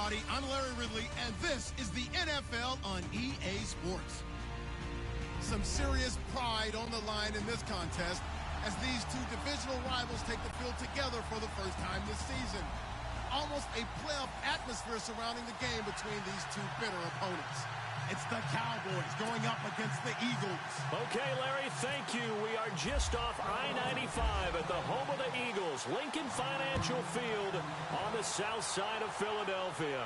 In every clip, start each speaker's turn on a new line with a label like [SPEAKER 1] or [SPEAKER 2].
[SPEAKER 1] everybody. I'm Larry Ridley, and this is the NFL on EA Sports. Some serious pride on the line in this contest as these two divisional rivals take the field together for the first time this season. Almost a playoff atmosphere surrounding the game between these two bitter opponents. It's the Cowboys going up against the Eagles.
[SPEAKER 2] Okay, Larry, thank you. We are just off I-95 at the home of the Eagles, Lincoln Financial Field on the south side of Philadelphia.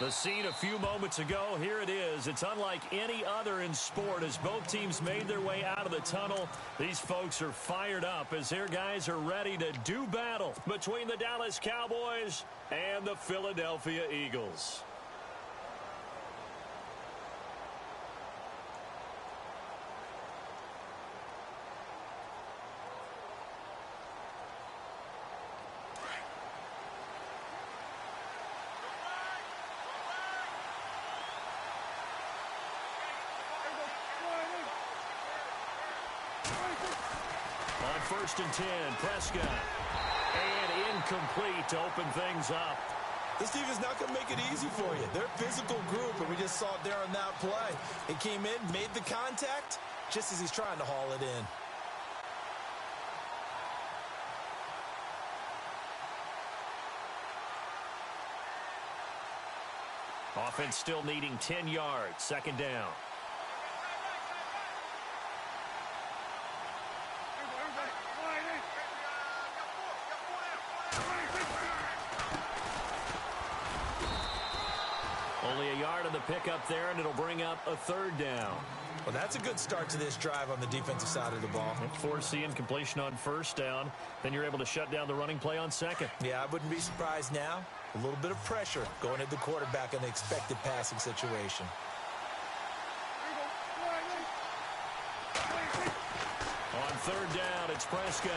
[SPEAKER 2] The scene a few moments ago, here it is. It's unlike any other in sport as both teams made their way out of the tunnel. These folks are fired up as their guys are ready to do battle between the Dallas Cowboys and the Philadelphia Eagles. On 1st and 10, Prescott. And incomplete to open things up.
[SPEAKER 3] This team is not going to make it easy for you. They're a physical group, and we just saw it there on that play. It came in, made the contact, just as he's trying to haul it in.
[SPEAKER 2] Offense still needing 10 yards. 2nd down. Only a yard on the pickup there, and it'll bring up a 3rd down.
[SPEAKER 3] Well, that's a good start to this drive on the defensive side of the ball.
[SPEAKER 2] Force the incompletion on 1st down. Then you're able to shut down the running play on 2nd.
[SPEAKER 3] Yeah, I wouldn't be surprised now. A little bit of pressure going at the quarterback in the expected passing situation.
[SPEAKER 2] On 3rd down, it's Prescott.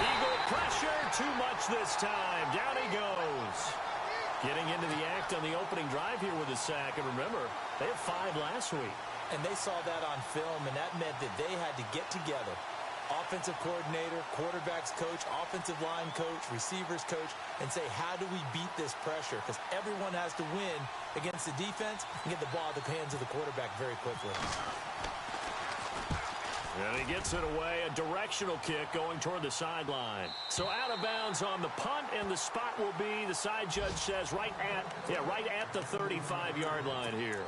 [SPEAKER 2] Eagle pressure, too much this time. Down he goes. Getting into the act on the opening drive here with a sack. And remember, they had 5 last week.
[SPEAKER 3] And they saw that on film, and that meant that they had to get together. Offensive coordinator, quarterbacks coach, offensive line coach, receivers coach, and say, how do we beat this pressure? Because everyone has to win against the defense and get the ball in the hands of the quarterback very quickly.
[SPEAKER 2] And he gets it away, a directional kick going toward the sideline. So out of bounds on the punt, and the spot will be, the side judge says, right at the 35-yard line here.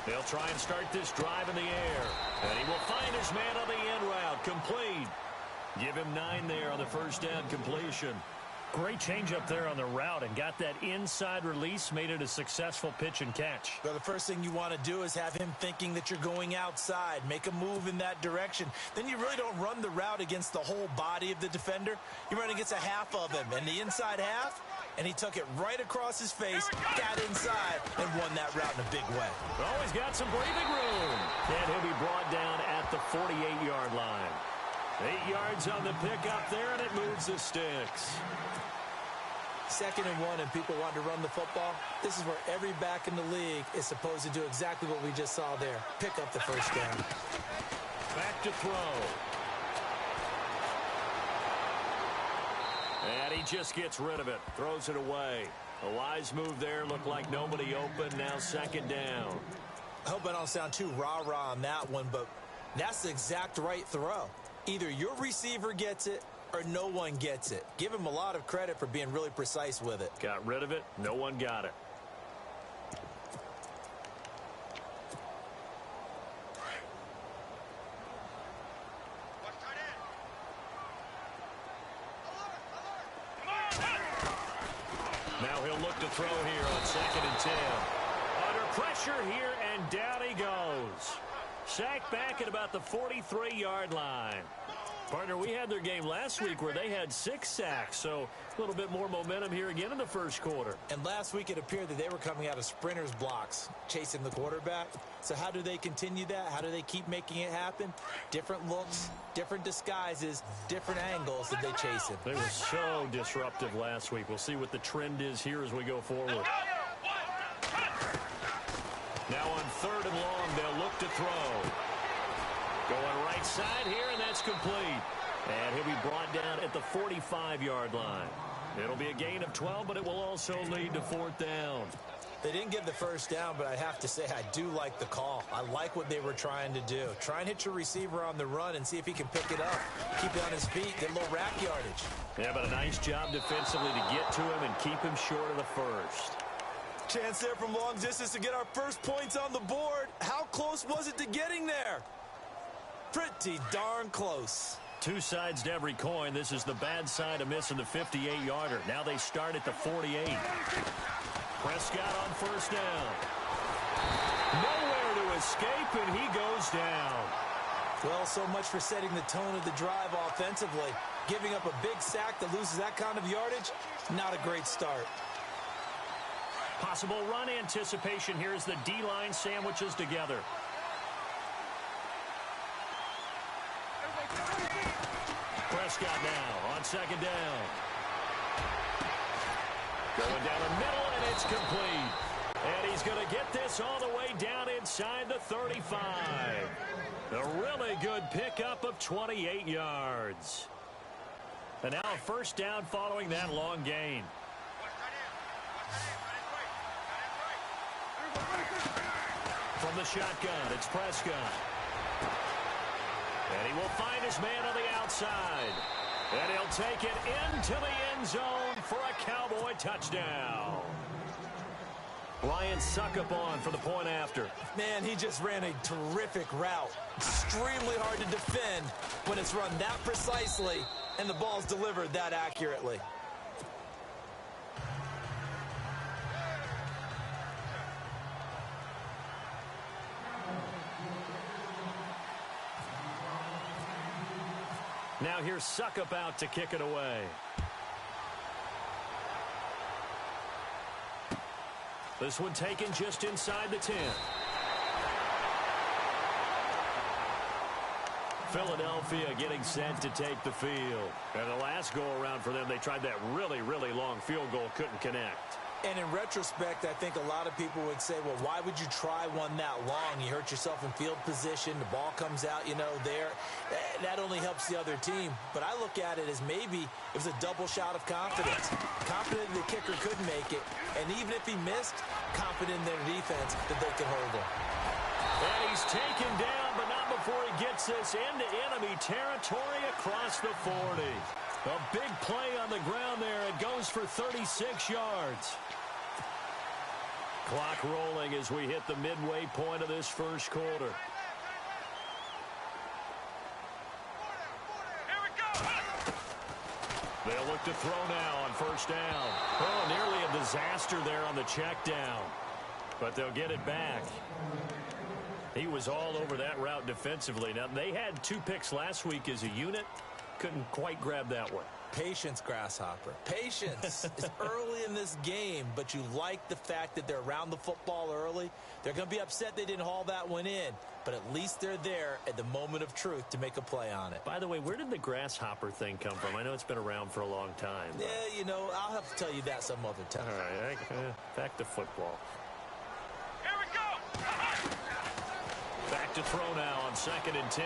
[SPEAKER 2] They'll try and start this drive in the air. And he will find his man on the end route. Complete. Give him 9 there on the 1st down completion. Great change up there on the route and got that inside release, made it a successful pitch and catch.
[SPEAKER 3] Well, the first thing you want to do is have him thinking that you're going outside. Make a move in that direction. Then you really don't run the route against the whole body of the defender. You run against a half of him. And the inside half, and he took it right across his face, got inside, and won that route in a big way.
[SPEAKER 2] Oh, he's got some breathing room. And he'll be brought down at the 48-yard line. 8 yards on the pickup there, and it moves the sticks.
[SPEAKER 3] 2nd and 1, and people want to run the football. This is where every back in the league is supposed to do exactly what we just saw there. Pick up the 1st down.
[SPEAKER 2] Back to throw. And he just gets rid of it. Throws it away. A wise move there. Looked like nobody open. Now 2nd down.
[SPEAKER 3] I hope I don't sound too rah-rah on that one, but that's the exact right throw. Either your receiver gets it or no one gets it. Give him a lot of credit for being really precise with it.
[SPEAKER 2] Got rid of it. No one got it. Now he'll look to throw here on 2nd and 10. Under pressure here, and down he goes. Sacked back at about the 43-yard line. Partner, we had their game last week where they had 6 sacks, so a little bit more momentum here again in the first quarter.
[SPEAKER 3] And last week it appeared that they were coming out of sprinters blocks, chasing the quarterback. So how do they continue that? How do they keep making it happen? Different looks, different disguises, different angles that they chase him.
[SPEAKER 2] They were so disruptive last week. We'll see what the trend is here as we go forward. Now on 3rd and long, they'll look to throw. Going right side here, and that's complete. And he'll be brought down at the 45-yard line. It'll be a gain of 12, but it will also lead to 4th down.
[SPEAKER 3] They didn't get the first down, but I have to say I do like the call. I like what they were trying to do. Try and hit your receiver on the run and see if he can pick it up. Keep it on his feet, get a little rack yardage.
[SPEAKER 2] Yeah, but a nice job defensively to get to him and keep him short of the first.
[SPEAKER 3] Chance there from long distance to get our first points on the board. How close was it to getting there? Pretty darn close.
[SPEAKER 2] 2 sides to every coin. This is the bad side of missing the 58-yarder. Now they start at the 48. Prescott on first down. Nowhere to escape, and he goes down.
[SPEAKER 3] Well, so much for setting the tone of the drive offensively. Giving up a big sack that loses that kind of yardage, not a great start.
[SPEAKER 2] Possible run anticipation here as the D-line sandwiches together. Prescott now on 2nd down. Going down the middle, and it's complete. And he's going to get this all the way down inside the 35. A really good pickup of 28 yards. And now a first down following that long gain. From the shotgun, it's Prescott. And he will find his man on the outside. And he'll take it into the end zone for a Cowboy touchdown. Ryan Suckup on for the point after.
[SPEAKER 3] Man, he just ran a terrific route. Extremely hard to defend when it's run that precisely and the ball's delivered that accurately.
[SPEAKER 2] Now here's Suckup out to kick it away. This one taken just inside the 10. Philadelphia getting set to take the field. And the last go-around for them, they tried that really, really long field goal, couldn't connect.
[SPEAKER 3] And in retrospect, I think a lot of people would say, well, why would you try one that long? You hurt yourself in field position. The ball comes out, you know, there. That only helps the other team. But I look at it as maybe it was a double shot of confidence. Confident the kicker could make it. And even if he missed, confident in their defense that they could hold him.
[SPEAKER 2] And he's taken down, but not before he gets this into enemy territory across the 40. A big play on the ground there. It goes for 36 yards. Clock rolling as we hit the midway point of this first quarter. They'll look to throw now on first down. Oh, nearly a disaster there on the check down. But they'll get it back. He was all over that route defensively. Now, they had 2 picks last week as a unit. Couldn't quite grab that one.
[SPEAKER 3] Patience, Grasshopper. Patience. It's early in this game, but you like the fact that they're around the football early. They're going to be upset they didn't haul that one in, but at least they're there at the moment of truth to make a play on it.
[SPEAKER 2] By the way, where did the grasshopper thing come from? I know it's been around for a long time.
[SPEAKER 3] Yeah, you know, I'll have to tell you that some other time.
[SPEAKER 2] All right, back to football.
[SPEAKER 4] Here we go!
[SPEAKER 2] Back to throw now on 2nd and 10.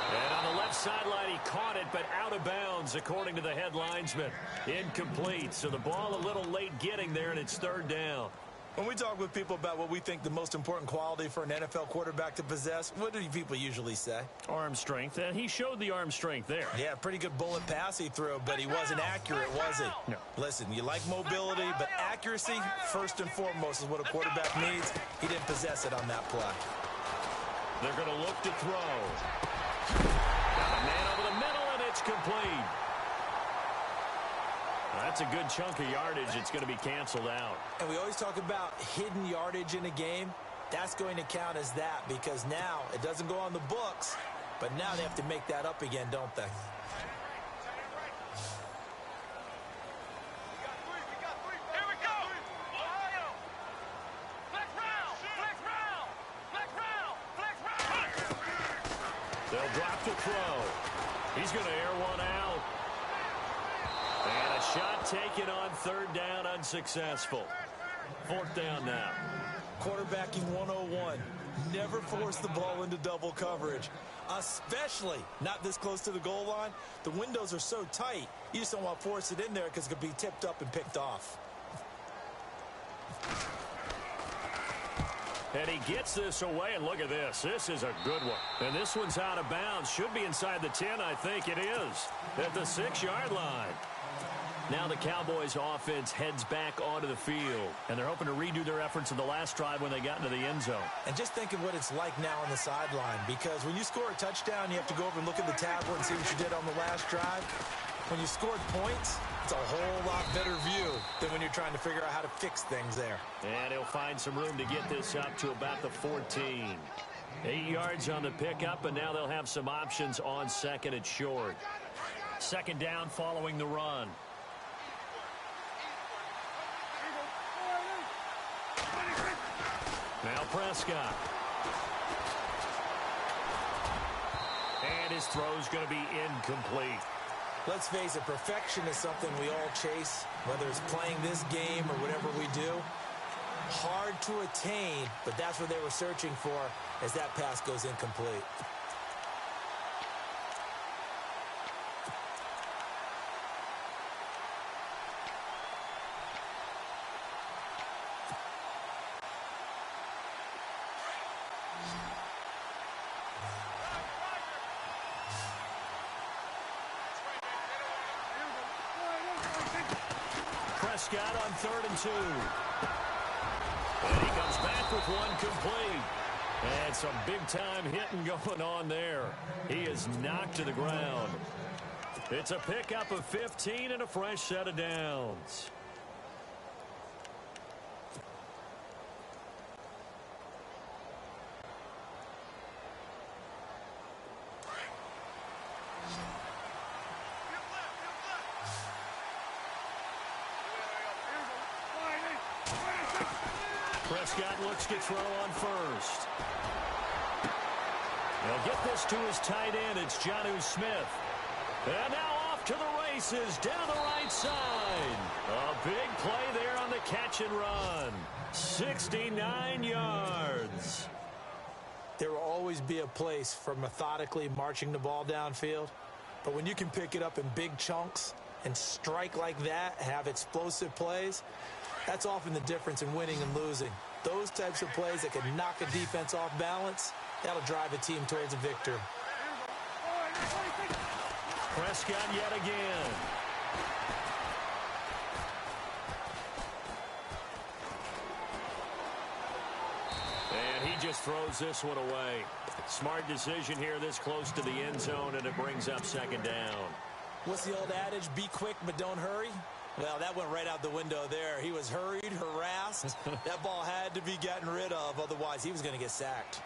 [SPEAKER 2] And on the left sideline, he caught it, but out of bounds, according to the head linesman. Incomplete, so the ball a little late getting there, and it's 3rd down.
[SPEAKER 3] When we talk with people about what we think the most important quality for an NFL quarterback to possess, what do people usually say?
[SPEAKER 2] Arm strength, and he showed the arm strength there.
[SPEAKER 3] Yeah, pretty good bullet pass he threw, but he wasn't accurate, was he?
[SPEAKER 2] No.
[SPEAKER 3] Listen, you like mobility, but accuracy, first and foremost, is what a quarterback needs. He didn't possess it on that play.
[SPEAKER 2] They're going to look to throw. Got a man over the middle, and it's complete. That's a good chunk of yardage. It's going to be canceled out.
[SPEAKER 3] And we always talk about hidden yardage in a game. That's going to count as that because now it doesn't go on the books, But now they have to make that up again, don't they?
[SPEAKER 4] Here we go! Ohio! Flex round! Flex round! Flex round! Flex round!
[SPEAKER 2] They'll drop the throw. He's going to air one out. And a shot taken on third down, unsuccessful. Fourth down now.
[SPEAKER 3] Quarterbacking 101. Never force the ball into double coverage, especially not this close to the goal line. The windows are so tight, you just don't want to force it in there because it could be tipped up and picked off.
[SPEAKER 2] And he gets this away, and look at this. This is a good one. And this one's out of bounds. Should be inside the 10, I think it is, at the 6-yard line. Now the Cowboys offense heads back onto the field, and they're hoping to redo their efforts in the last drive when they got into the end zone.
[SPEAKER 3] And just think of what it's like now on the sideline, because when you score a touchdown, you have to go over and look at the tablet and see what you did on the last drive. When you scored points, it's a whole lot better view than when you're trying to figure out how to fix things there.
[SPEAKER 2] And he'll find some room to get this up to about the 14. 8 yards on the pickup, and now they'll have some options on second and short. Second down following the run. Now Prescott. And his throw's going to be incomplete.
[SPEAKER 3] Let's face it, perfection is something we all chase, whether it's playing this game or whatever we do. Hard to attain, but that's what they were searching for as that pass goes incomplete.
[SPEAKER 2] Prescott on 3rd and 2. And he comes back with one complete. And some big-time hitting going on there. He is knocked to the ground. It's a pickup of 15 and a fresh set of downs. Prescott looks to throw on first. He'll get this to his tight end. It's Jonnu Smith. And now off to the races down the right side. A big play there on the catch and run. 69 yards.
[SPEAKER 3] There will always be a place for methodically marching the ball downfield. But when you can pick it up in big chunks and strike like that, have explosive plays, that's often the difference in winning and losing. Those types of plays that can knock a defense off balance, that'll drive a team towards a victory.
[SPEAKER 2] Prescott yet again. And he just throws this one away. Smart decision here this close to the end zone, and it brings up second down.
[SPEAKER 3] What's the old adage? Be quick, but don't hurry. Well, that went right out the window there. He was hurried, harassed. That ball had to be gotten rid of, otherwise he was going to get sacked.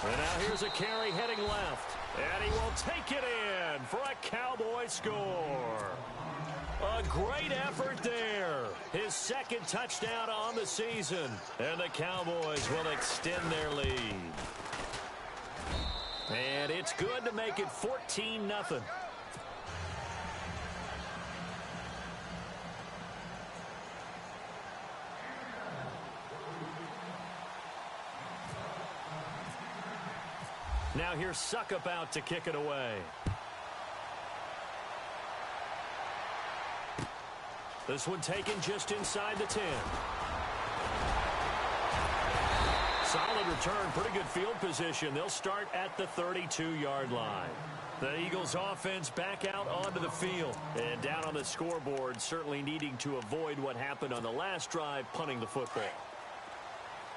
[SPEAKER 2] And now here's a carry heading left. And he will take it in for a Cowboy score. A great effort there. His second touchdown on the season. And the Cowboys will extend their lead. And it's good to make it 14-0. Now here's Suckup out to kick it away. This one taken just inside the 10. Solid return, pretty good field position. They'll start at the 32-yard line. The Eagles offense back out onto the field. And down on the scoreboard, certainly needing to avoid what happened on the last drive, punting the football.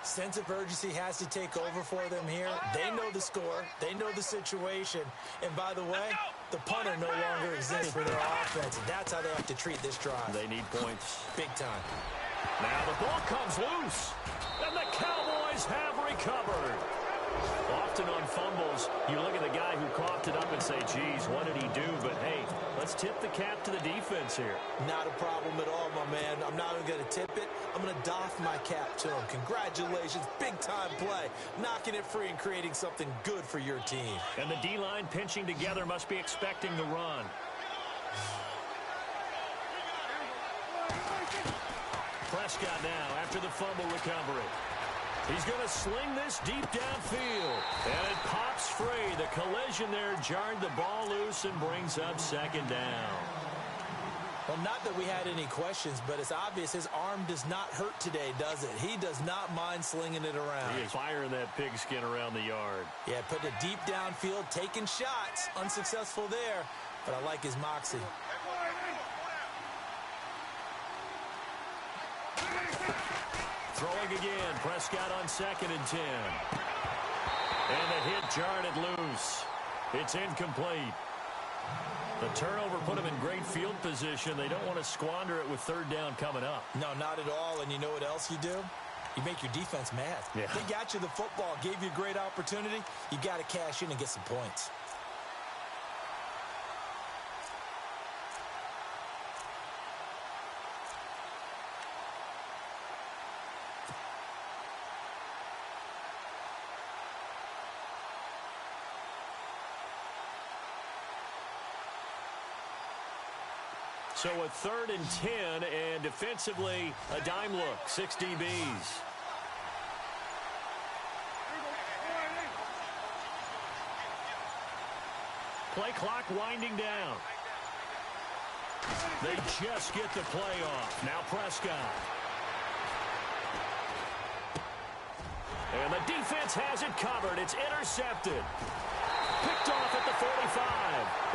[SPEAKER 3] Sense of urgency has to take over for them here. They know the score. They know the situation. And by the way, the punter no longer exists for their offense. And that's how they have to treat this drive.
[SPEAKER 2] They need points.
[SPEAKER 3] Big time.
[SPEAKER 2] Now the ball comes loose. And the Cowboys have recovered. Often on fumbles, you look at the guy who coughed it up and say, geez, what did he do? But, hey, let's tip the cap to the defense here.
[SPEAKER 3] Not a problem at all, my man. I'm not even going to tip it. I'm going to doff my cap to him. Congratulations. Big-time play. Knocking it free and creating something good for your team.
[SPEAKER 2] And the D-line pinching together must be expecting the run. Prescott now after the fumble recovery. He's going to sling this deep downfield. And it pops free. The collision there jarred the ball loose and brings up second down.
[SPEAKER 3] Well, not that we had any questions, but it's obvious his arm does not hurt today, does it? He does not mind slinging it around.
[SPEAKER 2] He is firing that pigskin around the yard.
[SPEAKER 3] Yeah, putting it deep downfield, taking shots. Unsuccessful there, but I like his moxie.
[SPEAKER 2] Throwing again, Prescott on 2nd and 10. And the hit jarred it loose. It's incomplete. The turnover put him in great field position. They don't want to squander it with 3rd down coming up.
[SPEAKER 3] No, not at all. And you know what else you do? You make your defense mad.
[SPEAKER 2] Yeah.
[SPEAKER 3] They got you the football, gave you a great opportunity. You got to cash in and get some points.
[SPEAKER 2] So a 3rd and 10, and defensively, a dime look, 6 DBs. Play clock winding down. They just get the play off. Now Prescott. And the defense has it covered. It's intercepted. Picked off at the 45.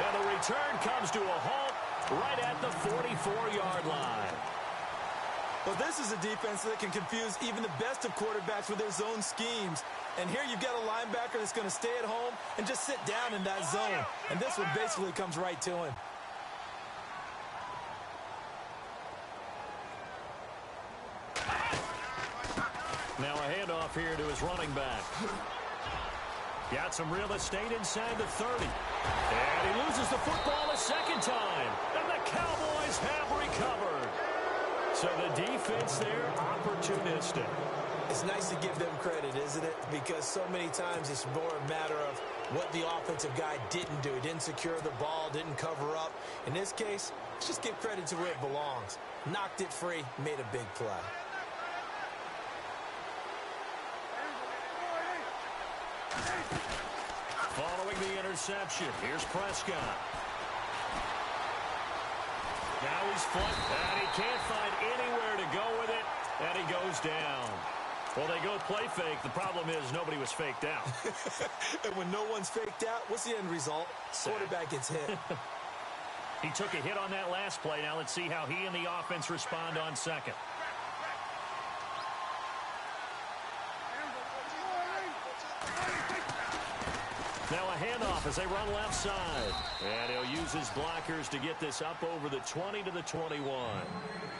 [SPEAKER 2] And the return comes to a halt right at the 44-yard line.
[SPEAKER 3] Well, this is a defense that can confuse even the best of quarterbacks with their zone schemes. And here you've got a linebacker that's going to stay at home and just sit down in that zone. And this one basically comes right to him.
[SPEAKER 2] Now a handoff here to his running back. Got some real estate inside the 30. And he loses the football a second time. And the Cowboys have recovered. So the defense there, opportunistic.
[SPEAKER 3] It's nice to give them credit, isn't it? Because so many times it's more a matter of what the offensive guy didn't do. He didn't secure the ball, didn't cover up. In this case, let's just give credit to where it belongs. Knocked it free, made a big play.
[SPEAKER 2] Following the interception, here's Prescott. Now he's flipped, and he can't find anywhere to go with it, and he goes down. Well, they go play fake. The problem is nobody was faked out.
[SPEAKER 3] And when no one's faked out, what's the end result? Quarterback gets hit.
[SPEAKER 2] He took a hit on that last play. Now let's see how he and the offense respond on 2nd. Now a handoff as they run left side. And he'll use his blockers to get this up over the 20 to the 21.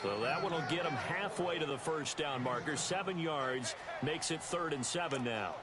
[SPEAKER 2] So that one will get him halfway to the 1st down marker. 7 yards makes it 3rd and 7 now.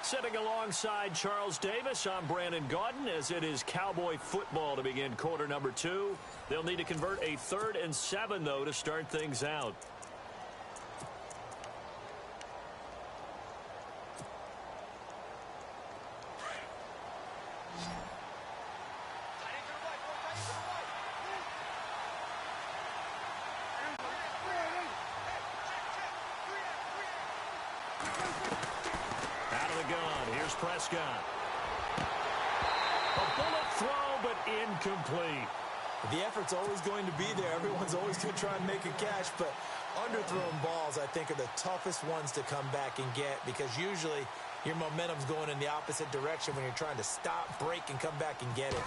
[SPEAKER 2] Sitting alongside Charles Davis, I'm Brandon Gaudin, as it is Cowboy football to begin quarter number 2. They'll need to convert a 3rd and 7, though, to start things out. Prescott. A bullet throw, but incomplete.
[SPEAKER 3] The effort's always going to be there. Everyone's always going to try and make a catch, but underthrown balls, I think, are the toughest ones to come back and get because usually your momentum's going in the opposite direction when you're trying to stop, break, and come back and get it.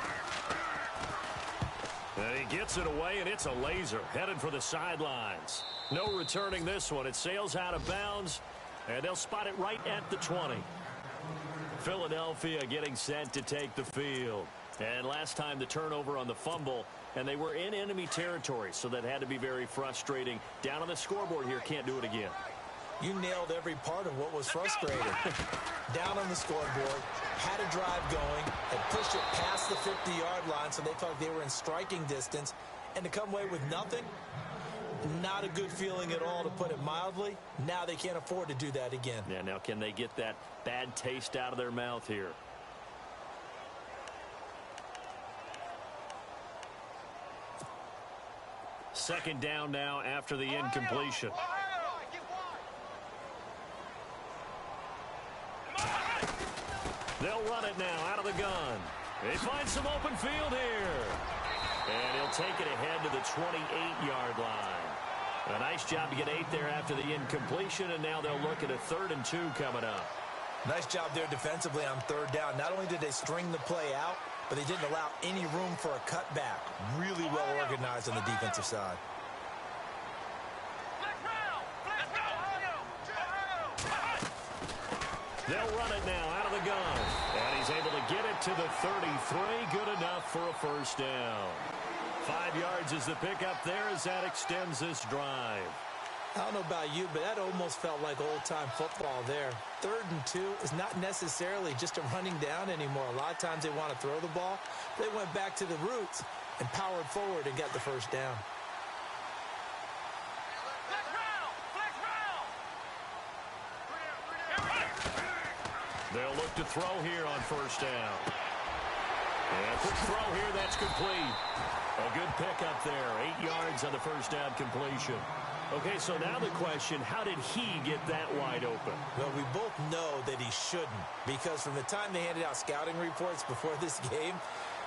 [SPEAKER 2] And he gets it away, and it's a laser headed for the sidelines. No returning this one. It sails out of bounds, and they'll spot it right at the 20. Philadelphia getting set to take the field. And last time the turnover on the fumble, and they were in enemy territory, so that had to be very frustrating. Down on the scoreboard here, can't do it again.
[SPEAKER 3] You nailed every part of what was frustrating. Down on the scoreboard, had a drive going, had pushed it past the 50-yard line, so they thought they were in striking distance, and to come away with nothing, not a good feeling at all, to put it mildly. Now they can't afford to do that again.
[SPEAKER 2] Yeah, now can they get that bad taste out of their mouth here? Second down now after the incompletion. They'll run it now out of the gun. They find some open field here. And he'll take it ahead to the 28-yard line. A nice job to get 8 there after the incompletion, and now they'll look at a 3rd and 2 coming up.
[SPEAKER 3] Nice job there defensively on 3rd down. Not only did they string the play out, but they didn't allow any room for a cutback. Really well organized on the defensive side.
[SPEAKER 2] They'll run it now out of the gun. And he's able to get it to the 33. Good enough for a first down. 5 yards is the pickup there as that extends this drive.
[SPEAKER 3] I don't know about you, but that almost felt like old-time football there. 3rd and 2 is not necessarily just a running down anymore. A lot of times they want to throw the ball. They went back to the roots and powered forward and got the first down.
[SPEAKER 2] They'll look to throw here on first down. And quick throw here, that's complete. A good pickup there. 8 yards on the first down completion. Okay, so now the question, how did he get that wide open?
[SPEAKER 3] Well, we both know that he shouldn't, because from the time they handed out scouting reports before this game,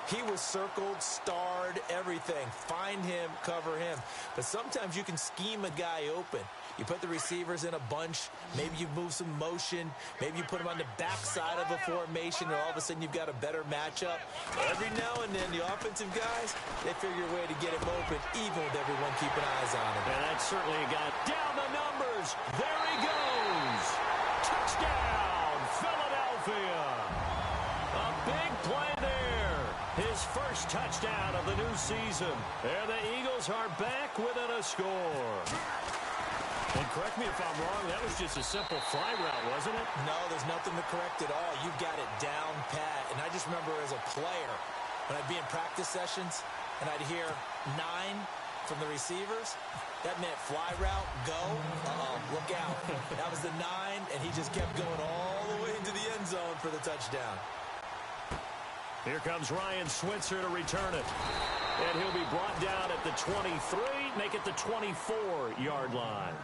[SPEAKER 3] he was circled, starred, everything. Find him, cover him. But sometimes you can scheme a guy open. You put the receivers in a bunch. Maybe you move some motion. Maybe you put them on the backside of a formation, and all of a sudden you've got a better matchup. Every now and then, the offensive guys, they figure a way to get him open, even with everyone keeping eyes on him.
[SPEAKER 2] And that's certainly a guy. Down the numbers. There he goes. Touchdown, Philadelphia. A big play there. His first touchdown of the new season. And the Eagles are back within a score. And correct me if I'm wrong, that was just a simple fly route, wasn't it?
[SPEAKER 3] No, there's nothing to correct at all. You've got it down pat. And I just remember as a player, when I'd be in practice sessions and I'd hear 9 from the receivers, that meant fly route, go, look out. That was the 9, and he just kept going all the way into the end zone for the touchdown.
[SPEAKER 2] Here comes Ryan Switzer to return it. And he'll be brought down at the 23, make it the 24-yard line.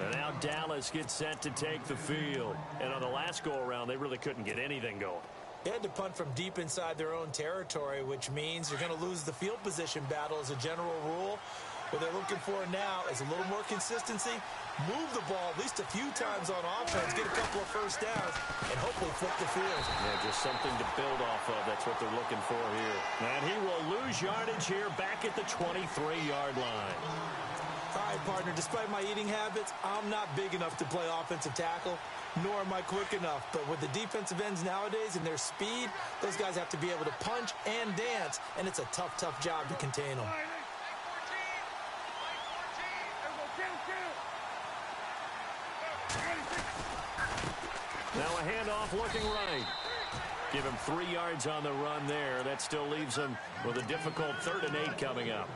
[SPEAKER 2] And now Dallas gets set to take the field. And on the last go-around, they really couldn't get anything going.
[SPEAKER 3] They had to punt from deep inside their own territory, which means you're going to lose the field position battle as a general rule. What they're looking for now is a little more consistency, move the ball at least a few times on offense, get a couple of first downs, and hopefully flip the field.
[SPEAKER 2] Yeah, just something to build off of. That's what they're looking for here. And he will lose yardage here back at the 23-yard line.
[SPEAKER 3] All right, partner, despite my eating habits, I'm not big enough to play offensive tackle, nor am I quick enough. But with the defensive ends nowadays and their speed, those guys have to be able to punch and dance, and it's a tough, tough job to contain them.
[SPEAKER 2] Now a handoff looking right. Give him 3 yards on the run there. That still leaves him with a difficult 3rd and 8 coming up.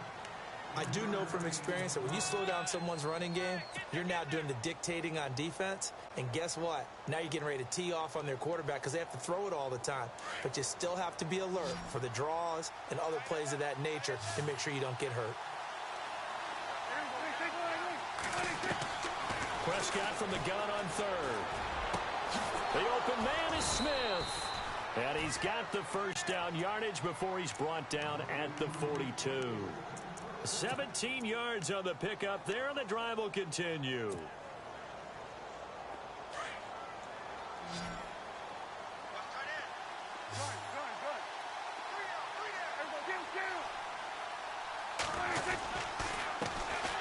[SPEAKER 3] I do know from experience that when you slow down someone's running game, you're now doing the dictating on defense. And guess what? Now you're getting ready to tee off on their quarterback because they have to throw it all the time. But you still have to be alert for the draws and other plays of that nature to make sure you don't get hurt.
[SPEAKER 2] Prescott from the gun on 3rd. The open man is Smith. And he's got the first down yardage before he's brought down at the 42. 17 yards on the pickup there, and the drive will continue.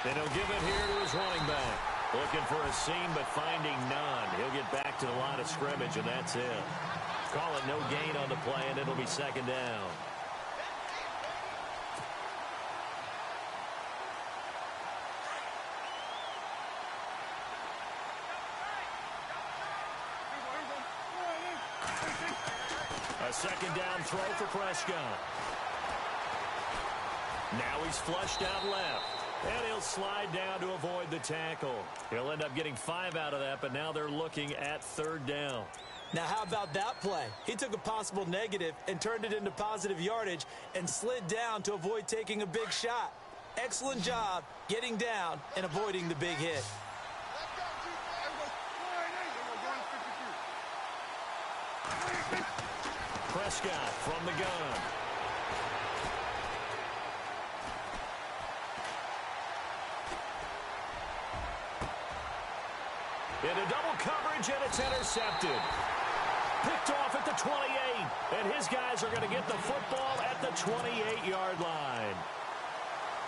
[SPEAKER 2] And he'll give it here to his running back. Looking for a seam, but finding none. He'll get back to the line of scrimmage, and that's it. Call it no gain on the play, and it'll be second down. A second down throw for Prescott. Now he's flushed out left. And he'll slide down to avoid the tackle. He'll end up getting 5 out of that, but now they're looking at third down.
[SPEAKER 3] Now, how about that play? He took a possible negative and turned it into positive yardage and slid down to avoid taking a big shot. Excellent job getting down and avoiding the big hit.
[SPEAKER 2] Prescott from the gun. Into double coverage, and it's intercepted. Picked off at the 28, and his guys are going to get the football at the 28-yard line.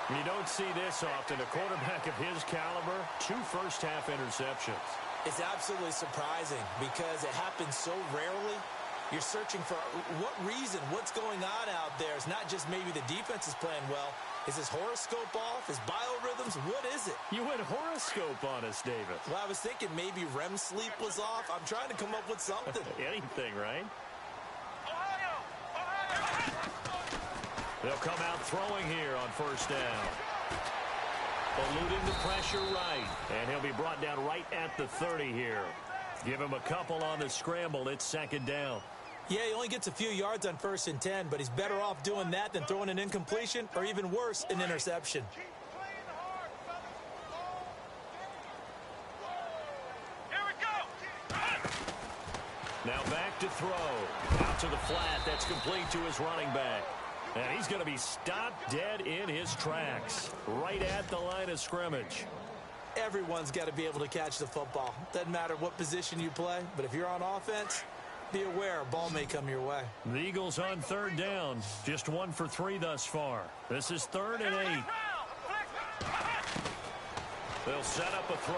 [SPEAKER 2] You don't see this often. A quarterback of his caliber, 2 first-half interceptions.
[SPEAKER 3] It's absolutely surprising because it happens so rarely. You're searching for what reason, what's going on out there. It's not just maybe the defense is playing well. Is his horoscope off? His biorhythms? What is it?
[SPEAKER 2] You went horoscope on us, David.
[SPEAKER 3] Well, I was thinking maybe REM sleep was off. I'm trying to come up with something.
[SPEAKER 2] Anything, right? They'll come out throwing here on first down. Eluding the pressure right. And he'll be brought down right at the 30 here. Give him a couple on the scramble. It's second down.
[SPEAKER 3] Yeah, he only gets a few yards on 1st and 10, but he's better off doing that than throwing an incompletion or even worse, an interception.
[SPEAKER 4] Here we go.
[SPEAKER 2] Now back to throw. Out to the flat. That's complete to his running back. And he's going to be stopped dead in his tracks. Right at the line of scrimmage.
[SPEAKER 3] Everyone's got to be able to catch the football. Doesn't matter what position you play, but if you're on offense, be aware a ball may come your way.
[SPEAKER 2] The Eagles on third down. Just 1 for 3 thus far. This is 3rd and 8. They'll set up a throw.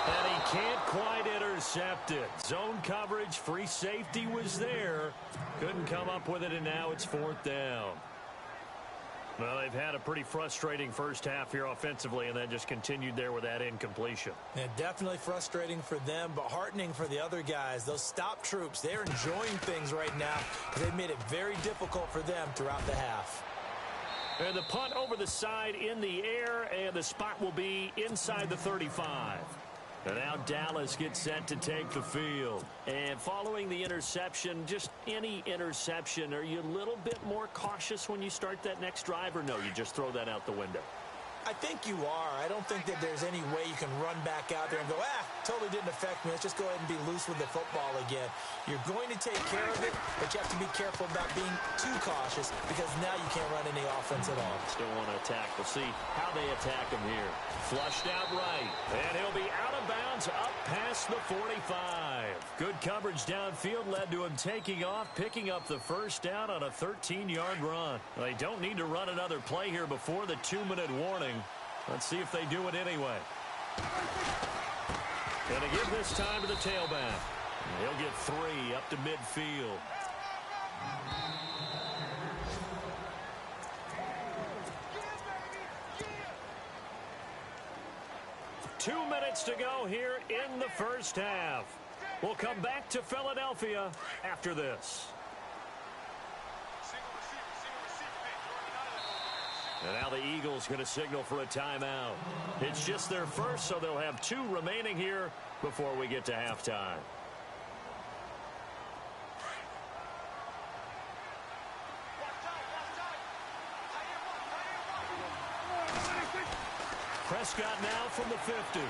[SPEAKER 2] And he can't quite intercept it. Zone coverage, free safety was there. Couldn't come up with it, and now it's 4th down. Well, they've had a pretty frustrating first half here offensively, and then just continued there with that incompletion.
[SPEAKER 3] Yeah, definitely frustrating for them, but heartening for the other guys. Those stop troops, they're enjoying things right now because they've made it very difficult for them throughout the half.
[SPEAKER 2] And the punt over the side in the air, and the spot will be inside the 35. And now Dallas gets set to take the field. And following the interception, just any interception, are you a little bit more cautious when you start that next drive, or no, you just throw that out the window?
[SPEAKER 3] I think you are. I don't think that there's any way you can run back out there and go, totally didn't affect me. Let's just go ahead and be loose with the football again. You're going to take care of it, but you have to be careful about being too cautious because now you can't run any offense at all.
[SPEAKER 2] Still want to attack. We'll see how they attack him here. Flushed out right, and he'll be out of bounds up past the 45. Good coverage downfield led to him taking off, picking up the first down on a 13-yard run. They don't need to run another play here before the 2-minute warning. Let's see if they do it anyway. Going to give this time to the tailback. He'll get 3 up to midfield. Two minutes to go here in the first half. We'll come back to Philadelphia after this. And now the Eagles going to signal for a timeout. It's just their first, so they'll have 2 remaining here before we get to halftime. Prescott now from the 50.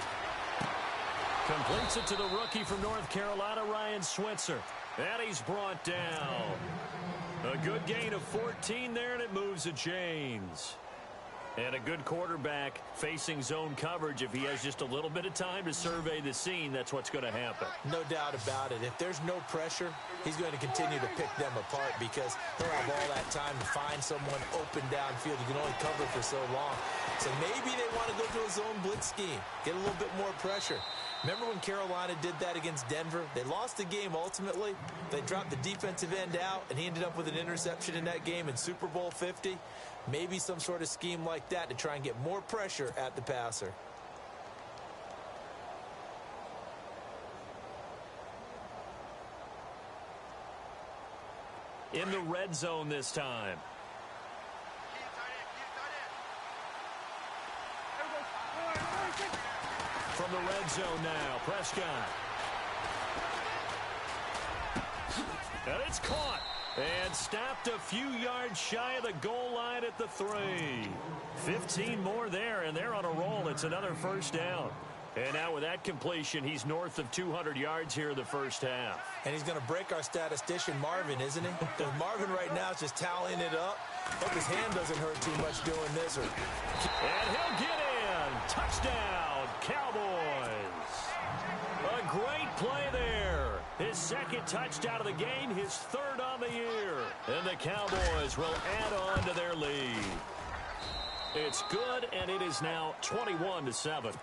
[SPEAKER 2] Completes it to the rookie from North Carolina, Ryan Switzer. And he's brought down. A good gain of 14 there, and it moves the chains. And a good quarterback facing zone coverage. If he has just a little bit of time to survey the scene, that's what's going to happen.
[SPEAKER 3] No doubt about it. If there's no pressure, he's going to continue to pick them apart because he'll have all that time to find someone open downfield. You can only cover for so long. So maybe they want to go to a zone blitz scheme, get a little bit more pressure. Remember when Carolina did that against Denver? They lost the game ultimately. They dropped the defensive end out, and he ended up with an interception in that game in Super Bowl 50. Maybe some sort of scheme like that to try and get more pressure at the passer.
[SPEAKER 2] In the red zone this time. From the red zone now, Prescott. And it's caught. And stopped a few yards shy of the goal line at the 3. 15 more there, and they're on a roll. It's another first down. And now with that completion, he's north of 200 yards here in the first half.
[SPEAKER 3] And he's going to break our statistician, Marvin, isn't he? Marvin right now is just tallying it up. Hope his hand doesn't hurt too much doing this.
[SPEAKER 2] And he'll get in. Touchdown, Cowboys. A great play there. His second touchdown of the game, his third on the year. And the Cowboys will add on to their lead. It's good, and it is now 21-7.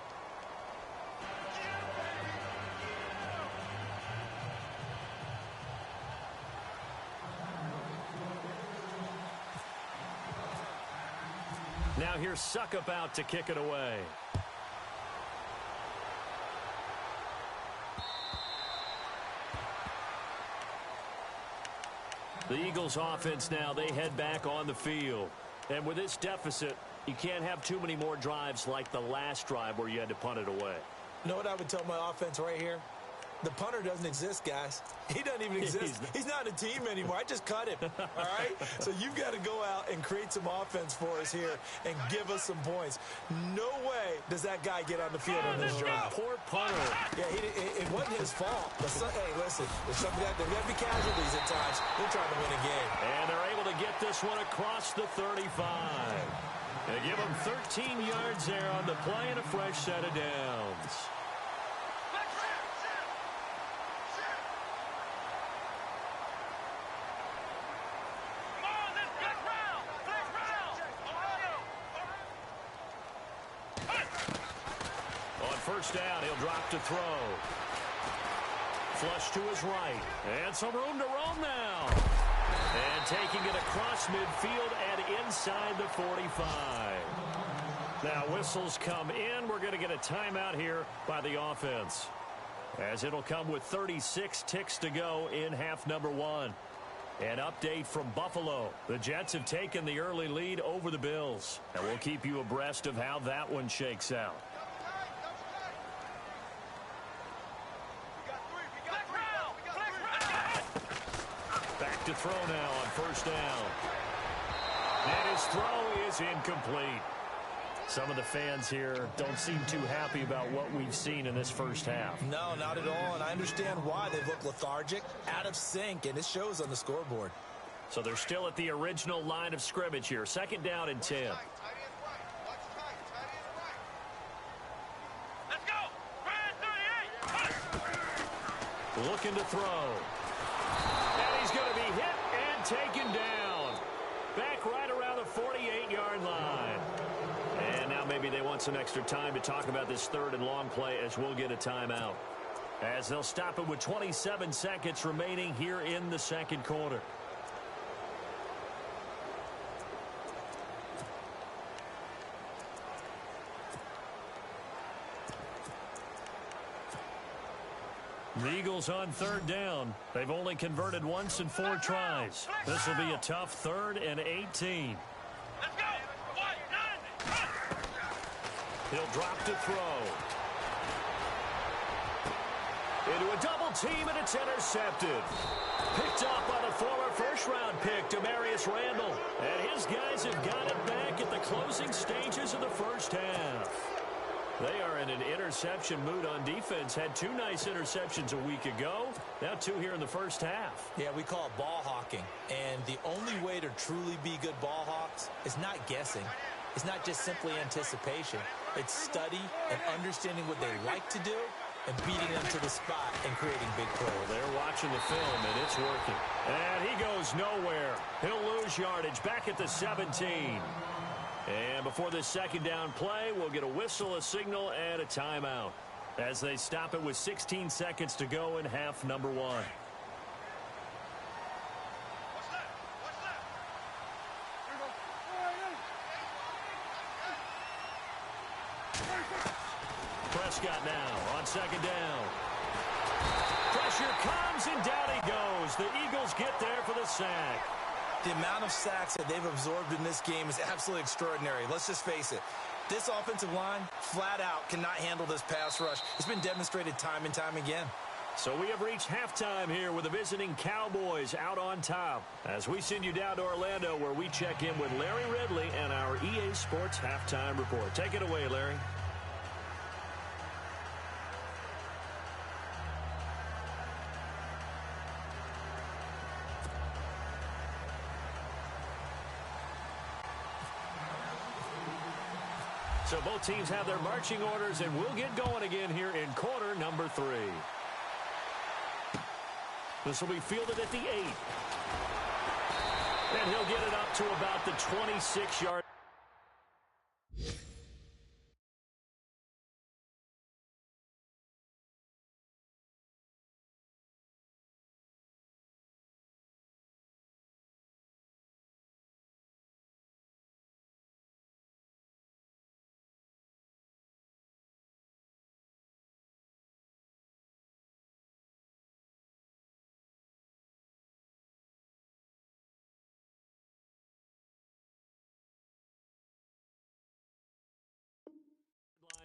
[SPEAKER 2] Now here's Suckup out to kick it away. The Eagles offense now, they head back on the field. And with this deficit, you can't have too many more drives like the last drive where you had to punt it away.
[SPEAKER 3] You know what I would tell my offense right here? The punter doesn't exist, guys. He doesn't even exist. He's not a team anymore. I just cut him, all right? So you've got to go out and create some offense for us here and give us some points. No way does that guy get on the field on this drive.
[SPEAKER 2] Poor punter.
[SPEAKER 3] Yeah, it wasn't his fault. But hey, listen, there's got to be casualties at times. They're trying to win a game.
[SPEAKER 2] And they're able to get this one across the 35. They give him 13 yards there on the play and a fresh set of downs. First down, he'll drop to throw. Flush to his right. And some room to roam now. And taking it across midfield and inside the 45. Now whistles come in. We're going to get a timeout here by the offense, as it'll come with 36 ticks to go in half number 1. An update from Buffalo. The Jets have taken the early lead over the Bills. And we'll keep you abreast of how that one shakes out. To throw now on first down. And his throw is incomplete. Some of the fans here don't seem too happy about what we've seen in this first half.
[SPEAKER 3] No, not at all, and I understand why. They look lethargic, out of sync, and it shows on the scoreboard.
[SPEAKER 2] So they're still at the original line of scrimmage here. Second down and 10.
[SPEAKER 4] Let's go! Brand 38!
[SPEAKER 2] Looking to throw. And he's going to be hit and taken down. Back right around the 48-yard line. And now maybe they want some extra time to talk about this third and long play, as we'll get a timeout. As they'll stop it with 27 seconds remaining here in the second quarter. The Eagles on third down. They've only converted once in 4 tries. This will be a tough third and 18.
[SPEAKER 4] Let's go!
[SPEAKER 2] He'll drop to throw. Into a double team, and it's intercepted. Picked up by the former first-round pick, Demarius Randall. And his guys have got it back at the closing stages of the first half. They are in an interception mood on defense. Had 2 nice interceptions a week ago. Now 2 here in the first half.
[SPEAKER 3] Yeah, we call it ball hawking. And the only way to truly be good ball hawks is not guessing. It's not just simply anticipation. It's study and understanding what they like to do and beating them to the spot and creating big plays.
[SPEAKER 2] Well, they're watching the film, and it's working. And he goes nowhere. He'll lose yardage back at the 17. And before this second down play, we'll get a whistle, a signal, and a timeout as they stop it with 16 seconds to go in half number 1. Prescott now on second down. Pressure comes, and down he goes. The Eagles get there for the sack.
[SPEAKER 3] The amount of sacks that they've absorbed in this game is absolutely extraordinary. Let's just face it. This offensive line, flat out, cannot handle this pass rush. It's been demonstrated time and time again.
[SPEAKER 2] So we have reached halftime here with the visiting Cowboys out on top. As we send you down to Orlando, where we check in with Larry Ridley and our EA Sports Halftime Report. Take it away, Larry. So both teams have their marching orders, and we'll get going again here in quarter number 3. This will be fielded at the 8. And he'll get it up to about the 26-yard.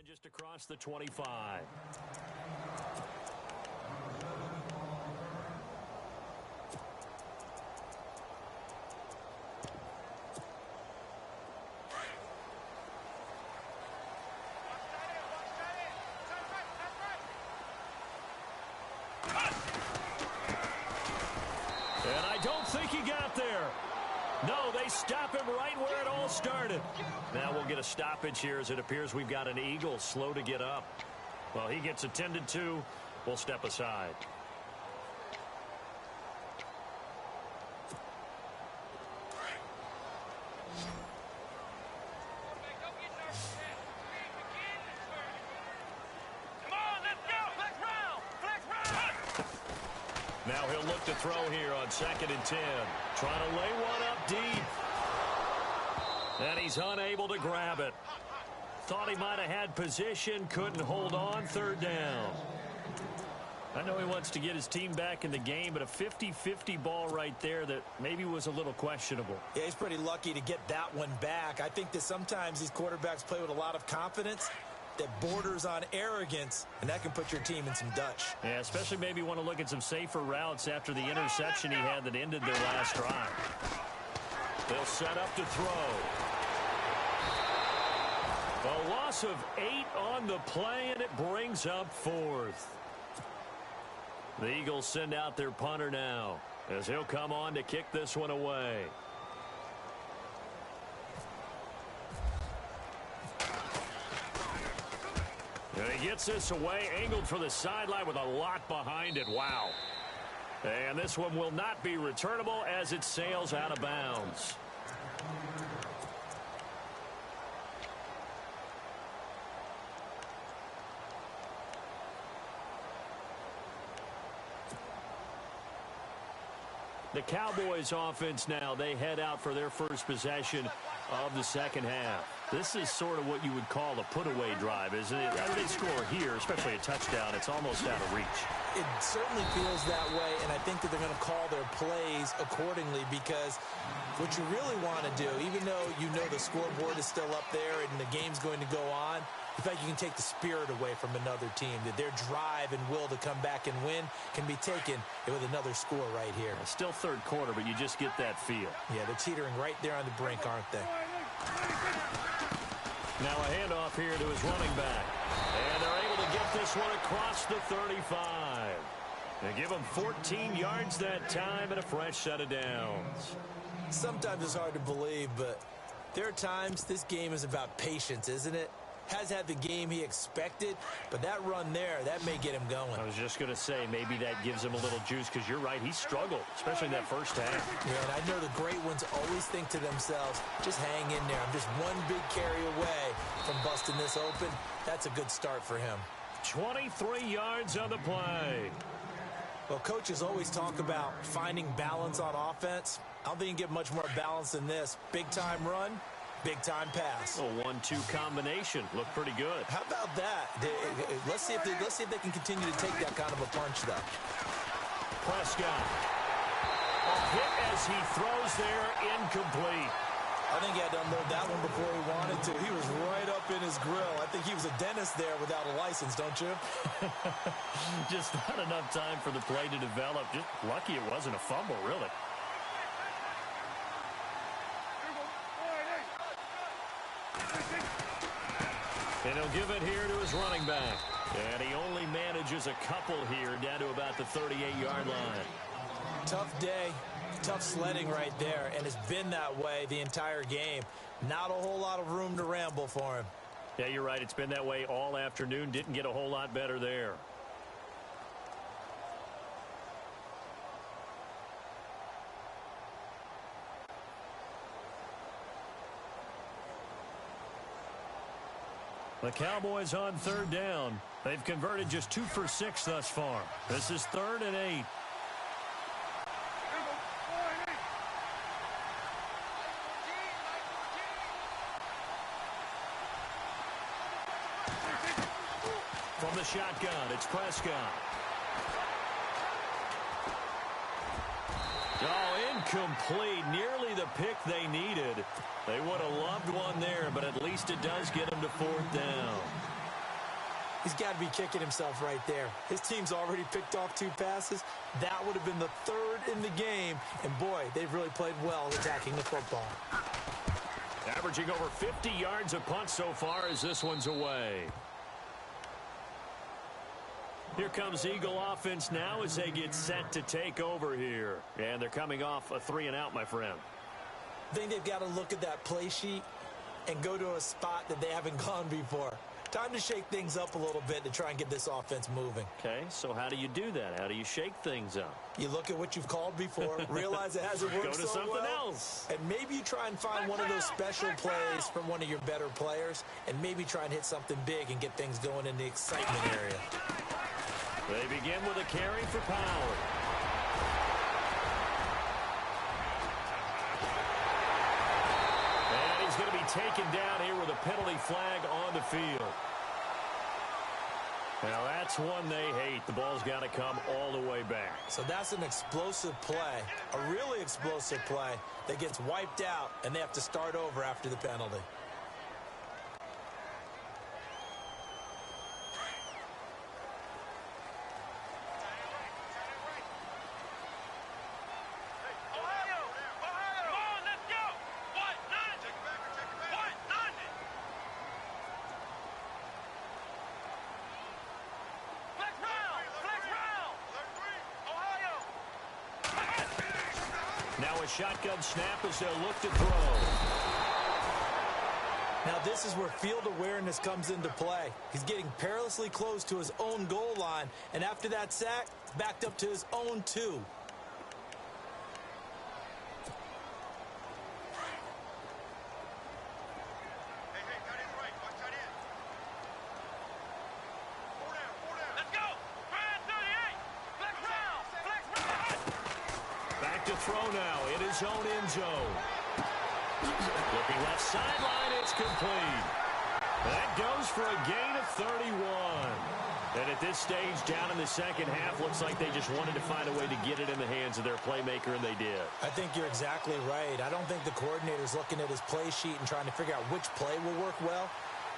[SPEAKER 2] Just across the 25. And I don't think he got there. No, they stop him right where it all started. Now we'll get a stoppage here as it appears we've got an Eagle slow to get up. Well, he gets attended to. We'll step aside. Now he'll look to throw here on 2nd and 10. Trying to lay one up deep. And he's unable to grab it. Thought he might have had position, couldn't hold on. 3rd down. I know he wants to get his team back in the game, but a 50-50 ball right there that maybe was a little questionable.
[SPEAKER 3] Yeah, he's pretty lucky to get that one back. I think that sometimes these quarterbacks play with a lot of confidence that borders on arrogance, and that can put your team in some Dutch.
[SPEAKER 2] Yeah, especially maybe want to look at some safer routes after the interception he had that ended their last drive. They'll set up to throw. A loss of 8 on the play, and it brings up 4th. The Eagles send out their punter now as he'll come on to kick this one away. And he gets this away, angled for the sideline with a lot behind it. Wow. And this one will not be returnable as it sails out of bounds. The Cowboys offense now, they head out for their first possession of the second half. This is sort of what you would call a put-away drive, isn't it? After they score here, especially a touchdown, it's almost out of reach.
[SPEAKER 3] It certainly feels that way, and I think that they're going to call their plays accordingly because what you really want to do, even though you know the scoreboard is still up there and the game's going to go on, in fact, you can take the spirit away from another team, that their drive and will to come back and win can be taken with another score right here.
[SPEAKER 2] Still 3rd quarter, but you just get that feel.
[SPEAKER 3] Yeah, they're teetering right there on the brink, aren't they?
[SPEAKER 2] Now a handoff here to his running back. And they're able to get this one across the 35. They give him 14 yards that time and a fresh set of downs.
[SPEAKER 3] Sometimes it's hard to believe, but there are times this game is about patience, isn't it? Has had the game he expected, but that run there, that may get him going.
[SPEAKER 2] I was just going to say, maybe that gives him a little juice, because you're right, he struggled, especially in that first half.
[SPEAKER 3] Yeah, and I know the great ones always think to themselves, just hang in there. I'm just one big carry away from busting this open. That's a good start for him.
[SPEAKER 2] 23 yards on the play.
[SPEAKER 3] Well, coaches always talk about finding balance on offense. I don't think you can get much more balance than this. Big-time run, big-time pass.
[SPEAKER 2] A 1-2 combination. Looked pretty good.
[SPEAKER 3] How about that? Let's see if they can continue to take that kind of a punch, though.
[SPEAKER 2] Prescott. A hit as he throws there, incomplete.
[SPEAKER 3] I think he had to unload that one before he wanted to. He was right up in his grill. I think he was a dentist there without a license, don't you?
[SPEAKER 2] Just not enough time for the play to develop. Just lucky it wasn't a fumble, really. And he'll give it here to his running back. And he only manages a couple here down to about the 38-yard line.
[SPEAKER 3] Tough day, tough sledding right there, and it's been that way the entire game. Not a whole lot of room to ramble for him.
[SPEAKER 2] Yeah, you're right. It's been that way all afternoon. Didn't get a whole lot better there. The Cowboys on third down. They've converted just 2 for 6 thus far. This is 3rd and 8. From the shotgun, it's Prescott. Oh, incomplete. Nearly the pick they needed. They would have loved one there, but at least it does get him to 4th down.
[SPEAKER 3] He's got to be kicking himself right there. His team's already picked off 2 passes. That would have been the 3rd in the game. And, boy, they've really played well attacking the football.
[SPEAKER 2] Averaging over 50 yards a punt so far as this one's away. Here comes Eagle offense now as they get set to take over here. And they're coming off a 3-and-out, my friend.
[SPEAKER 3] I think they've got to look at that play sheet and go to a spot that they haven't gone before. Time to shake things up a little bit to try and get this offense moving.
[SPEAKER 2] Okay, so how do you do that? How do you shake things up?
[SPEAKER 3] You look at what you've called before, realize it hasn't worked
[SPEAKER 2] Go to
[SPEAKER 3] so
[SPEAKER 2] something
[SPEAKER 3] well,
[SPEAKER 2] else.
[SPEAKER 3] and maybe you try and find one of those special plays from one of your better players, and maybe try and hit something big and get things going in the excitement area.
[SPEAKER 2] They begin with a carry for Power. And he's going to be taken down here with a penalty flag on the field. Now that's one they hate. The ball's got to come all the way back.
[SPEAKER 3] So that's an explosive play, a really explosive play that gets wiped out, and they have to start over after the penalty.
[SPEAKER 2] Now a shotgun snap as they'll look to throw.
[SPEAKER 3] Now this is where field awareness comes into play. He's getting perilously close to his own goal line, and after that sack, backed up to his own 2.
[SPEAKER 2] Throw now in his own end zone. Looking left sideline, it's complete. That goes for a gain of 31. And at this stage, down in the second half, looks like they just wanted to find a way to get it in the hands of their playmaker, and they did.
[SPEAKER 3] I think you're exactly right. I don't think the coordinator's looking at his play sheet and trying to figure out which play will work well.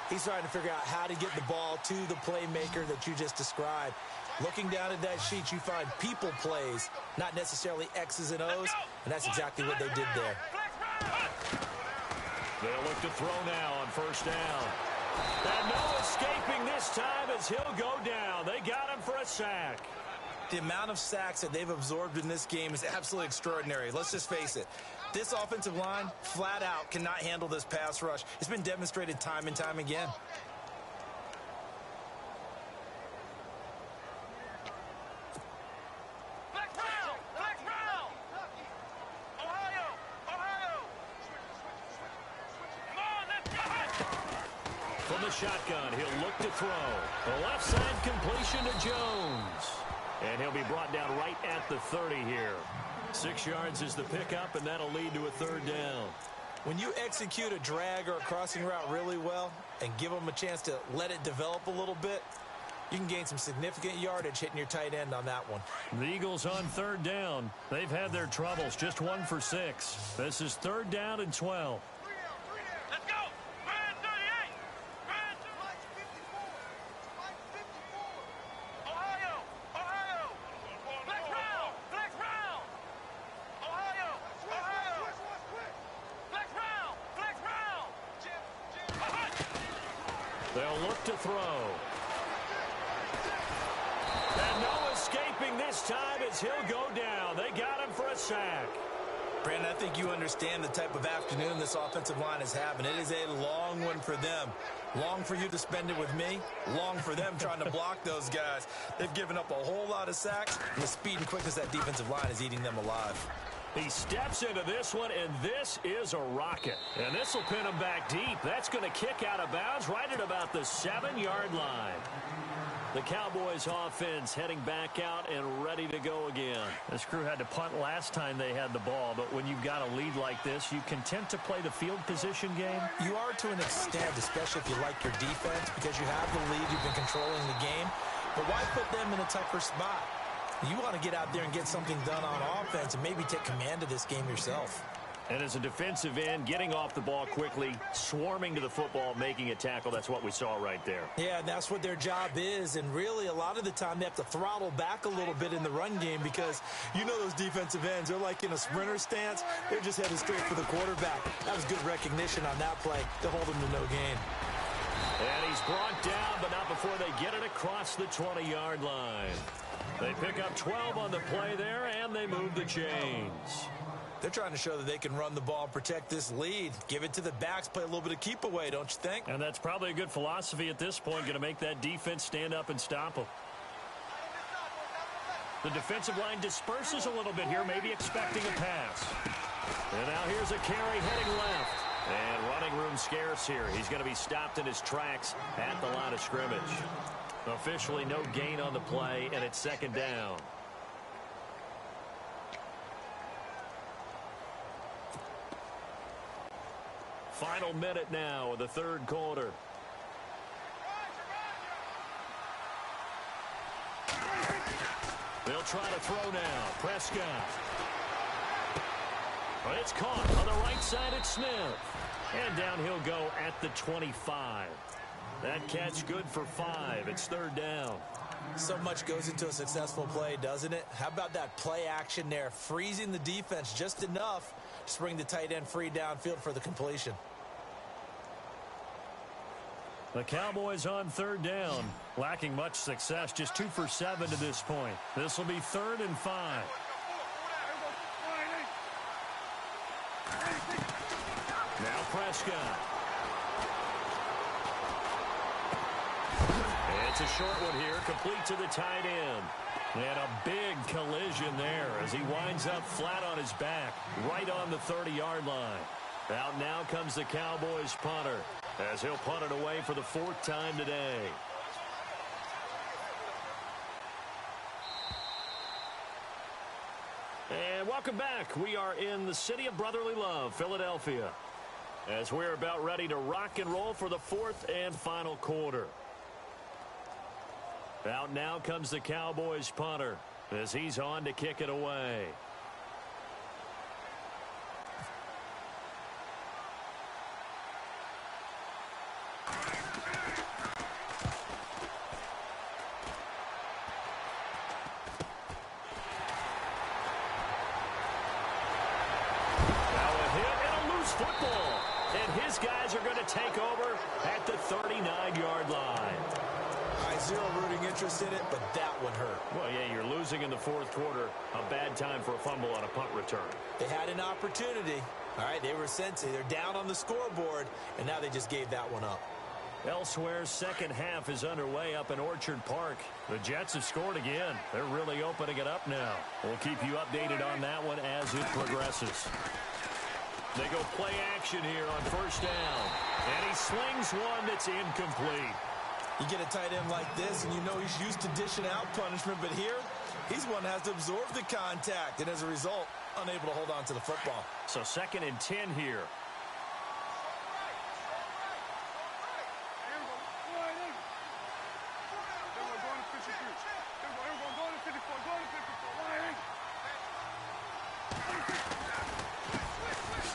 [SPEAKER 3] He's trying to figure out how to get the ball to the playmaker that you just described. Looking down at that sheet, you find people plays, not necessarily X's and O's, and that's exactly what they did there.
[SPEAKER 2] They'll look to throw now on first down. And no escaping this time as he'll go down. They got him for a sack.
[SPEAKER 3] The amount of sacks that they've absorbed in this game is absolutely extraordinary. Let's just face it. This offensive line, flat out, cannot handle this pass rush. It's been demonstrated time and time again.
[SPEAKER 2] From the shotgun, he'll look to throw. The left side completion to Jones. And he'll be brought down right at the 30 here. 6 yards is the pickup, and that'll lead to a third down.
[SPEAKER 3] When you execute a drag or a crossing route really well and give them a chance to let it develop a little bit, you can gain some significant yardage hitting your tight end on that one.
[SPEAKER 2] The Eagles on third down. They've had their troubles, just 1 for 6. This is third down and 12.
[SPEAKER 4] Let's go! Brand 38! Brand 54! Ohio! Ohio! Flex round! Flex round! Ohio! Ohio! Flex round! Flex round!
[SPEAKER 2] They'll look to throw. And no escaping this time as he'll go down. They got him for a sack.
[SPEAKER 3] Brandon, I think you understand the type of afternoon this offensive line is having. It is a long one for them. Long for you to spend it with me. Long for them trying to block those guys. They've given up a whole lot of sacks, and the speed and quickness of that defensive line is eating them alive.
[SPEAKER 2] He steps into this one, and this is a rocket. And this will pin him back deep. That's going to kick out of bounds right at about the 7-yard line. The Cowboys offense heading back out and ready to go again. This crew had to punt last time they had the ball, but when you've got a lead like this, you content to play the field position game?
[SPEAKER 3] You are to an extent, especially if you like your defense, because you have the lead, you've been controlling the game. But why put them in a tougher spot? You want to get out there and get something done on offense and maybe take command of this game yourself.
[SPEAKER 2] And as a defensive end, getting off the ball quickly, swarming to the football, making a tackle, that's what we saw right there.
[SPEAKER 3] Yeah, and that's what their job is. And really, a lot of the time, they have to throttle back a little bit in the run game because you know those defensive ends, they're like in a sprinter stance. They're just headed straight for the quarterback. That was good recognition on that play to hold him to no gain.
[SPEAKER 2] And he's brought down, but not before they get it across the 20-yard line. They pick up 12 on the play there, and they move the chains.
[SPEAKER 3] They're trying to show that they can run the ball, protect this lead, give it to the backs, play a little bit of keep away, don't you think?
[SPEAKER 2] And that's probably a good philosophy at this point, going to make that defense stand up and stop them. The defensive line disperses a little bit here, maybe expecting a pass. And now here's a carry heading left. And running room scarce here. He's going to be stopped in his tracks at the line of scrimmage. Officially no gain on the play, and it's second down. Final minute now of the third quarter. They'll try to throw now. Prescott. But it's caught on the right side at Smith. And down he'll go at the 25. That catch good for 5. It's third down.
[SPEAKER 3] So much goes into a successful play, doesn't it? How about that play action there? Freezing the defense just enough to bring the tight end free downfield for the completion.
[SPEAKER 2] The Cowboys on third down. Lacking much success. Just 2 for 7 to this point. This will be 3rd and 5. Now Prescott. It's a short one here, complete to the tight end. And a big collision there as he winds up flat on his back, right on the 30-yard line. Out now comes the Cowboys punter, as he'll punt it away for the 4th time today. And welcome back. We are in the city of brotherly love, Philadelphia, as we're about ready to rock and roll for the 4th and final quarter. Out now comes the Cowboys punter as he's on to kick it away. Now a hit and a loose football. And his guys are going to take over at the 39-yard line.
[SPEAKER 3] Zero rooting interest in it, but that would hurt.
[SPEAKER 2] Well, yeah, you're losing in the fourth quarter. A bad time for a fumble on a punt return.
[SPEAKER 3] They had an opportunity. All right, they were sensitive. They're down on the scoreboard, and now they just gave that one up.
[SPEAKER 2] Elsewhere, second half is underway up in Orchard Park. The Jets have scored again. They're really opening it up now. We'll keep you updated on that one as it progresses. They go play action here on first down. And he slings one that's incomplete.
[SPEAKER 3] You get a tight end like this, and you know he's used to dishing out punishment, but here, he's one that has to absorb the contact, and as a result, unable to hold on to the football.
[SPEAKER 2] So 2nd and 10 here.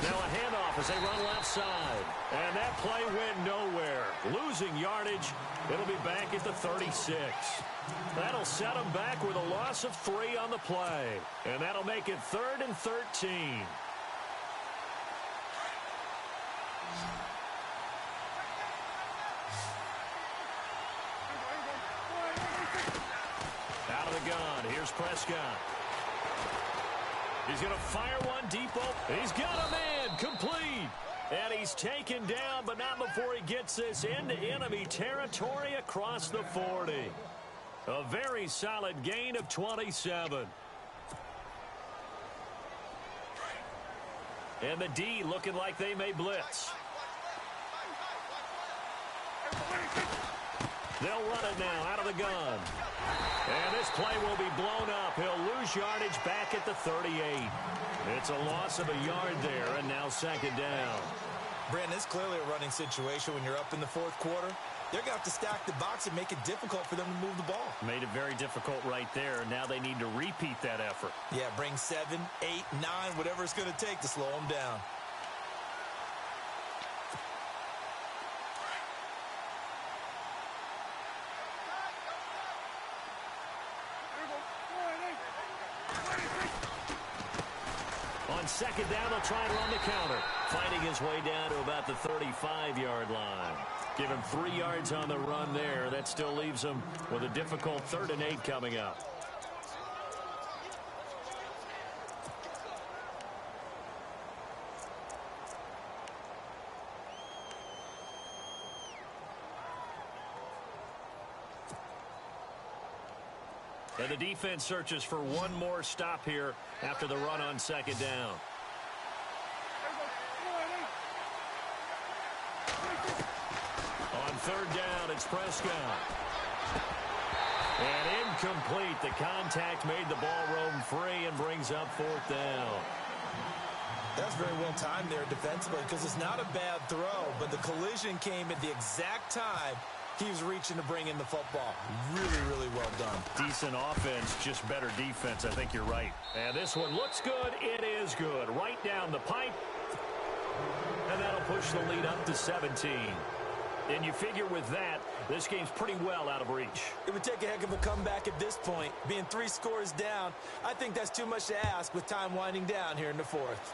[SPEAKER 2] Now a handoff as they run left side. And that play went nowhere. Losing yardage. It'll be back at the 36. That'll set them back with a loss of 3 on the play. And that'll make it 3rd and 13. Out of the gun. Here's Prescott. He's going to fire one deep open. He's got a man complete. And he's taken down, but not before he gets this into enemy territory across the 40. A very solid gain of 27. And the D looking like they may blitz. They'll run it now out of the gun. And this play will be blown up. He'll lose yardage back at the 38. It's a loss of a yard there, and now 2nd down.
[SPEAKER 3] Brandon, it's clearly a running situation when you're up in the fourth quarter. They're going to have to stack the box and make it difficult for them to move the ball.
[SPEAKER 2] Made it very difficult right there. Now they need to repeat that effort.
[SPEAKER 3] Yeah, bring 7, 8, 9, whatever it's going to take to slow them down.
[SPEAKER 2] On 2nd down, they'll try and run the counter. Finding his way down to about the 35-yard line. Give him 3 yards on the run there. That still leaves him with a difficult 3rd and 8 coming up. And the defense searches for one more stop here after the run on 2nd down. On 3rd down, it's Prescott. And incomplete. The contact made the ball roam free and brings up 4th down.
[SPEAKER 3] That's very well timed there defensively because it's not a bad throw, but the collision came at the exact time he was reaching to bring in the football. Really, really well done.
[SPEAKER 2] Decent offense, just better defense. I think you're right. And this one looks good. It is good. Right down the pipe. And that'll push the lead up to 17. And you figure with that, this game's pretty well out of reach.
[SPEAKER 3] It would take a heck of a comeback at this point. Being 3 scores down, I think that's too much to ask with time winding down here in the 4th.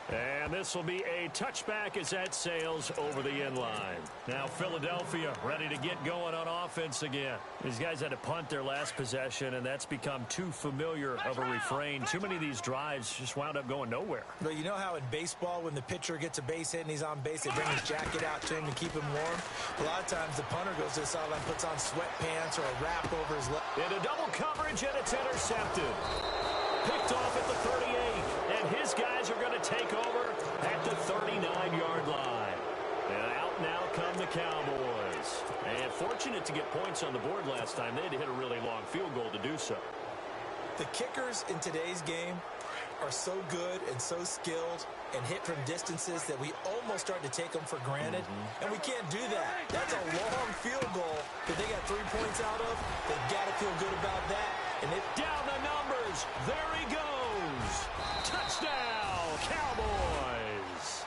[SPEAKER 2] And this will be a touchback as that sails over the end line. Now Philadelphia ready to get going on offense again. These guys had to punt their last possession, and that's become too familiar of a refrain. Too many of these drives just wound up going nowhere.
[SPEAKER 3] Well, you know how in baseball when the pitcher gets a base hit and he's on base, they bring his jacket out to him to keep him warm? A lot of times the punter goes to the sideline, puts on sweatpants or a wrap over his leg.
[SPEAKER 2] Into double coverage, and it's intercepted. Picked off at the 38, and his guys are going to take over at the 39-yard line. And out now come the Cowboys. And fortunate to get points on the board last time. They had to hit a really long field goal to do so.
[SPEAKER 3] The kickers in today's game are so good and so skilled and hit from distances that we almost start to take them for granted. And we can't do that. That's a long field goal that they got 3 points out of. They've got to feel good about that. And
[SPEAKER 2] down the numbers. There he goes. Touchdown, Cowboys.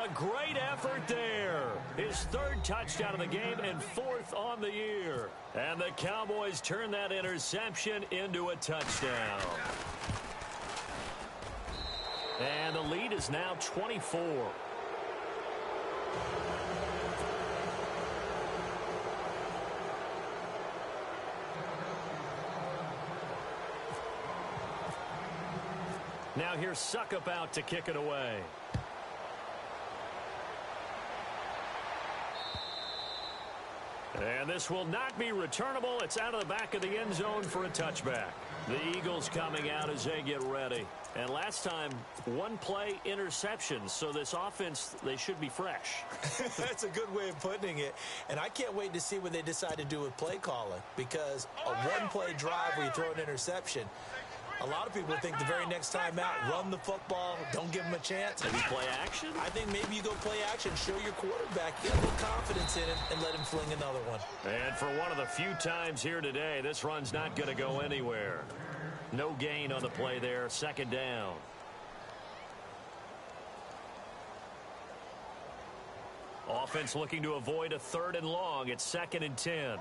[SPEAKER 2] A great effort there. His 3rd touchdown of the game and 4th on the year. And the Cowboys turn that interception into a touchdown. And the lead is now 24. Now here's Suckup out to kick it away. And this will not be returnable. It's out of the back of the end zone for a touchback. The Eagles coming out as they get ready. And last time, one play interception. So this offense, they should be fresh.
[SPEAKER 3] That's a good way of putting it. And I can't wait to see what they decide to do with play calling. Because a one-play drive where you throw an interception, a lot of people think the very next time out, run the football, don't give them a chance.
[SPEAKER 2] Maybe play action?
[SPEAKER 3] I think maybe you go play action, show your quarterback, get a little confidence in it, and let him fling another one.
[SPEAKER 2] And for one of the few times here today, this run's not going to go anywhere. No gain on the play there, second down. Offense looking to avoid a 3rd and long. It's 2nd and 10.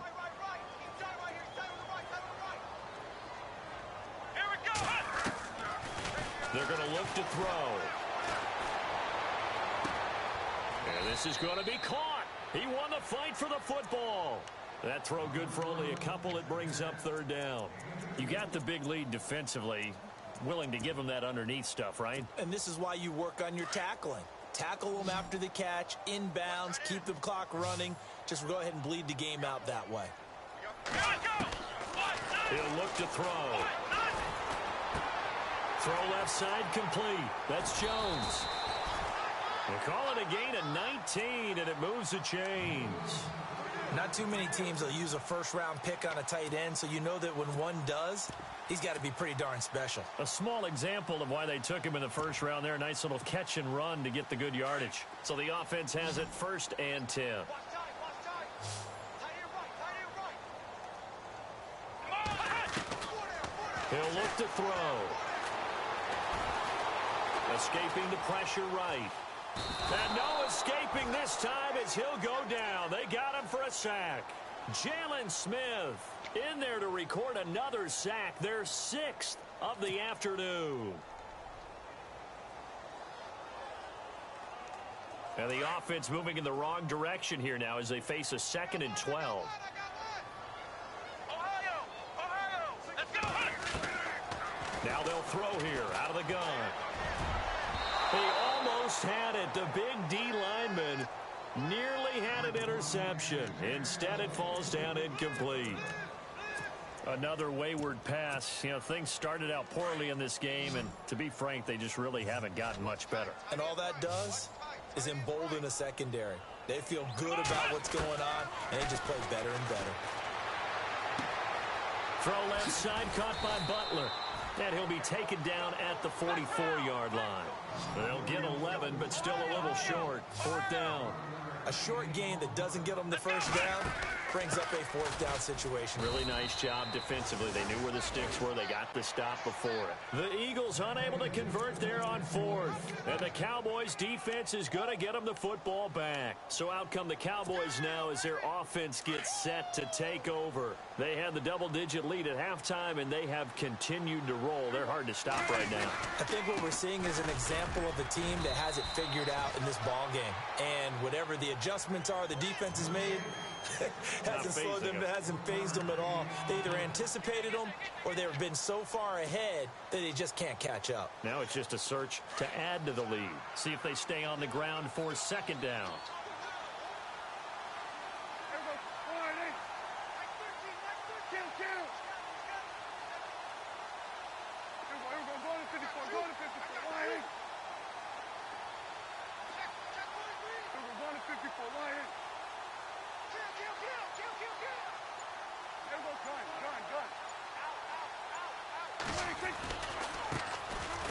[SPEAKER 2] They're going to look to throw. And this is going to be caught. He won the fight for the football. That throw good for only a couple. It brings up 3rd down. You got the big lead defensively. Willing to give them that underneath stuff, right?
[SPEAKER 3] And this is why you work on your tackling. Tackle them after the catch, inbounds, keep the clock running. Just go ahead and bleed the game out that way.
[SPEAKER 2] He'll look to throw. Throw left side complete. That's Jones. We'll call it a gain of 19, and it moves the chains.
[SPEAKER 3] Not too many teams will use a first-round pick on a tight end, so you know that when one does, he's got to be pretty darn special.
[SPEAKER 2] A small example of why they took him in the first round there. Nice little catch and run to get the good yardage. So the offense has it 1st and 10. He'll look to throw. Escaping the pressure right. And no escaping this time as he'll go down. They got him for a sack. Jalen Smith in there to record another sack. Their 6th of the afternoon. And the offense moving in the wrong direction here now as they face a 2nd and 12. Now they'll throw here out of the gun. He almost had it. The big D lineman nearly had an interception. Instead, it falls down incomplete. Another wayward pass. You know, things started out poorly in this game, and to be frank, they just really haven't gotten much better.
[SPEAKER 3] And all that does is embolden a secondary. They feel good about what's going on, and they just play better and better.
[SPEAKER 2] Throw left side, caught by Butler. And he'll be taken down at the 44-yard line. They'll get 11, but still a little short. 4th down.
[SPEAKER 3] A short gain that doesn't get them the first down brings up a 4th down situation.
[SPEAKER 2] Really nice job defensively. They knew where the sticks were. They got the stop before it. The Eagles unable to convert there on 4th. And the Cowboys defense is going to get them the football back. So out come the Cowboys now as their offense gets set to take over. They had the double-digit lead at halftime, and they have continued to roll. They're hard to stop right now.
[SPEAKER 3] I think what we're seeing is an example of a team that has it figured out in this ball game. And whatever the adjustments are the defense has made, hasn't slowed them, hasn't phased them at all. They either anticipated them or they've been so far ahead that they just can't catch up.
[SPEAKER 2] Now it's just a search to add to the lead. See if they stay on the ground for 2nd down.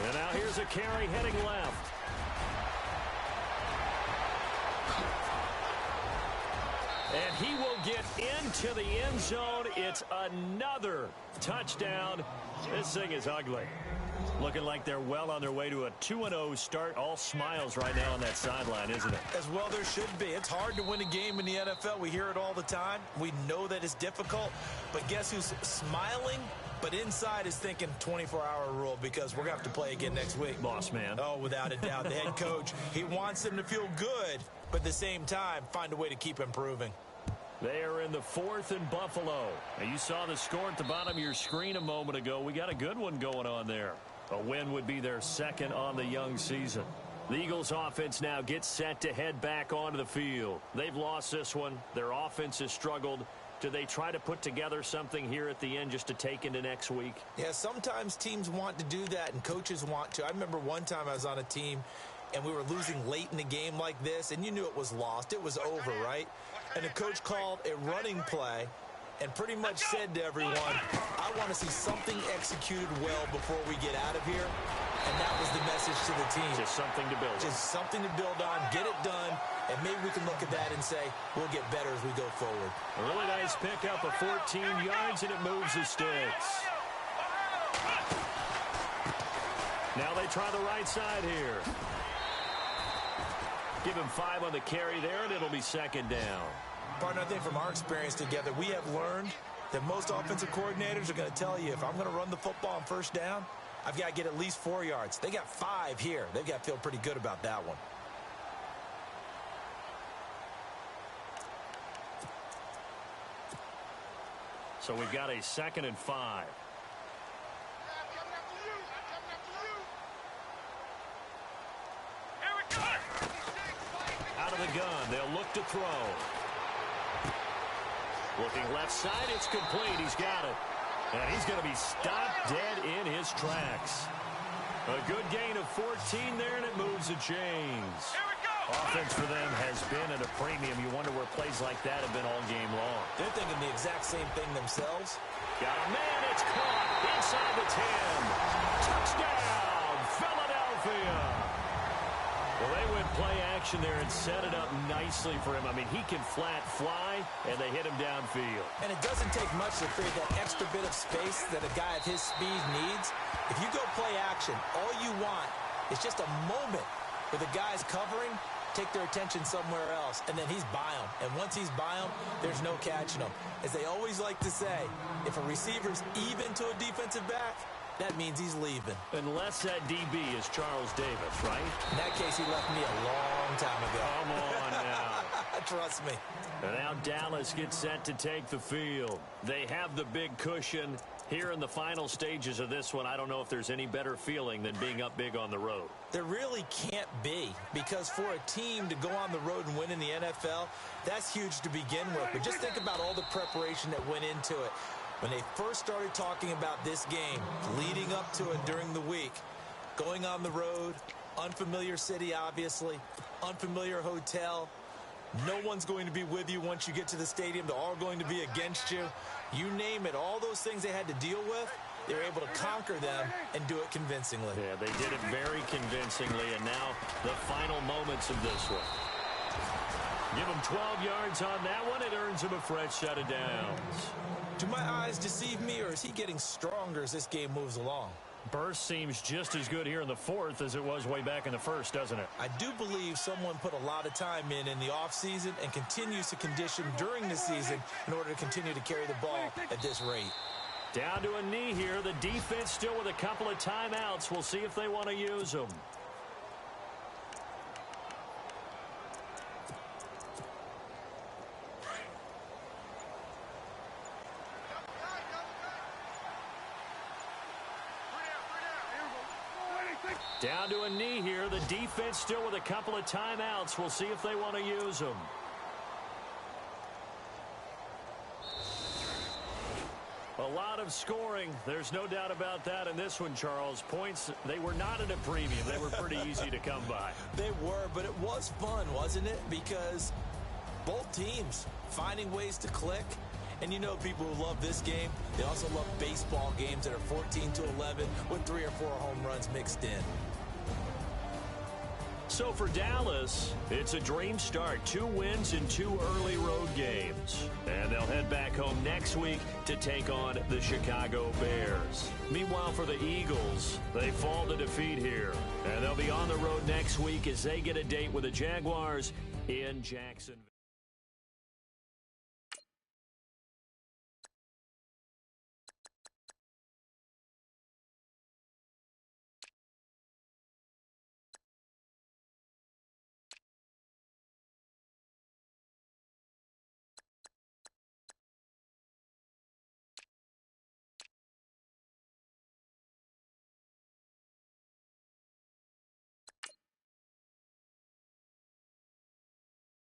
[SPEAKER 2] And now here's a carry heading left. And he will get into the end zone. It's another touchdown. This thing is ugly. Looking like they're well on their way to a 2-0 start. All smiles right now on that sideline, isn't it?
[SPEAKER 3] As well there should be. It's hard to win a game in the NFL. We hear it all the time. We know that it's difficult. But guess who's smiling? But inside is thinking 24-hour rule because we're going to have to play again next week.
[SPEAKER 2] Boss man.
[SPEAKER 3] Oh, without a doubt. The head coach, he wants them to feel good, but at the same time, find a way to keep improving.
[SPEAKER 2] They are in the 4th in Buffalo. Now, you saw the score at the bottom of your screen a moment ago. We got a good one going on there. A win would be their 2nd on the young season. The Eagles offense now gets set to head back onto the field. They've lost this one. Their offense has struggled. Do they try to put together something here at the end just to take into next week?
[SPEAKER 3] Yeah, sometimes teams want to do that and coaches want to. I remember one time I was on a team and we were losing late in the game like this, and you knew it was lost. It was over, right? And the coach called a running play and pretty much said to everyone, I want to see something executed well before we get out of here. And that was the message to the team.
[SPEAKER 2] Just something to build on.
[SPEAKER 3] Just something to build on, get it done, and maybe we can look at that and say, we'll get better as we go forward.
[SPEAKER 2] A really nice pickup of 14 yards, and it moves the sticks. Now they try the right side here. Give him 5 on the carry there, and it'll be 2nd down.
[SPEAKER 3] Partner, I think from our experience together, we have learned that most offensive coordinators are going to tell you, if I'm going to run the football on 1st down, I've got to get at least 4 yards. They got 5 here. They've got to feel pretty good about that one.
[SPEAKER 2] So we've got a 2nd and 5. Out of the gun, they'll look to throw. Looking left side, it's complete. He's got it. And he's going to be stopped dead in his tracks. A good gain of 14 there, and it moves the chains. Offense for them has been at a premium. You wonder where plays like that have been all game long.
[SPEAKER 3] They're thinking the exact same thing themselves.
[SPEAKER 2] Got a man, it's caught inside the 10. Touchdown, Philadelphia. Well, they went play action there and set it up nicely for him. I mean, he can flat fly, and they hit him downfield.
[SPEAKER 3] And it doesn't take much to create that extra bit of space that a guy of his speed needs. If you go play action, all you want is just a moment where the guy's covering, take their attention somewhere else, and then he's by him. And once he's by him, there's no catching him. As they always like to say, if a receiver's even to a defensive back, that means he's leaving.
[SPEAKER 2] Unless that DB is Charles Davis, right?
[SPEAKER 3] In that case, he left me a long time ago.
[SPEAKER 2] Come on now.
[SPEAKER 3] Trust me.
[SPEAKER 2] And now Dallas gets set to take the field. They have the big cushion. Here in the final stages of this one, I don't know if there's any better feeling than being up big on the road.
[SPEAKER 3] There really can't be, because for a team to go on the road and win in the NFL, that's huge to begin with. But just think about all the preparation that went into it. When they first started talking about this game, leading up to it during the week, going on the road, unfamiliar city, obviously, unfamiliar hotel. No one's going to be with you once you get to the stadium. They're all going to be against you. You name it, all those things they had to deal with, they were able to conquer them and do it convincingly.
[SPEAKER 2] Yeah, they did it very convincingly, and now the final moments of this one. Give him 12 yards on that one. It earns him a fresh set of downs.
[SPEAKER 3] Do my eyes deceive me, or is he getting stronger as this game moves along?
[SPEAKER 2] Burst seems just as good here in the 4th as it was way back in the 1st, doesn't it?
[SPEAKER 3] I do believe someone put a lot of time in the offseason and continues to condition during the season in order to continue to carry the ball at this rate.
[SPEAKER 2] Down to a knee here. The defense still with a couple of timeouts. We'll see if they want to use them. Down to a knee here. The defense still with a couple of timeouts. We'll see if they want to use them. A lot of scoring. There's no doubt about that in this one, Charles. Points, they were not at a premium. They were pretty easy to come by.
[SPEAKER 3] They were, but it was fun, wasn't it? Because both teams finding ways to click. And you know people who love this game, they also love baseball games that are 14-11 with 3 or 4 home runs mixed in.
[SPEAKER 2] So for Dallas, it's a dream start. 2 wins in 2 early road games. And they'll head back home next week to take on the Chicago Bears. Meanwhile, for the Eagles, they fall to defeat here. And they'll be on the road next week as they get a date with the Jaguars in Jacksonville.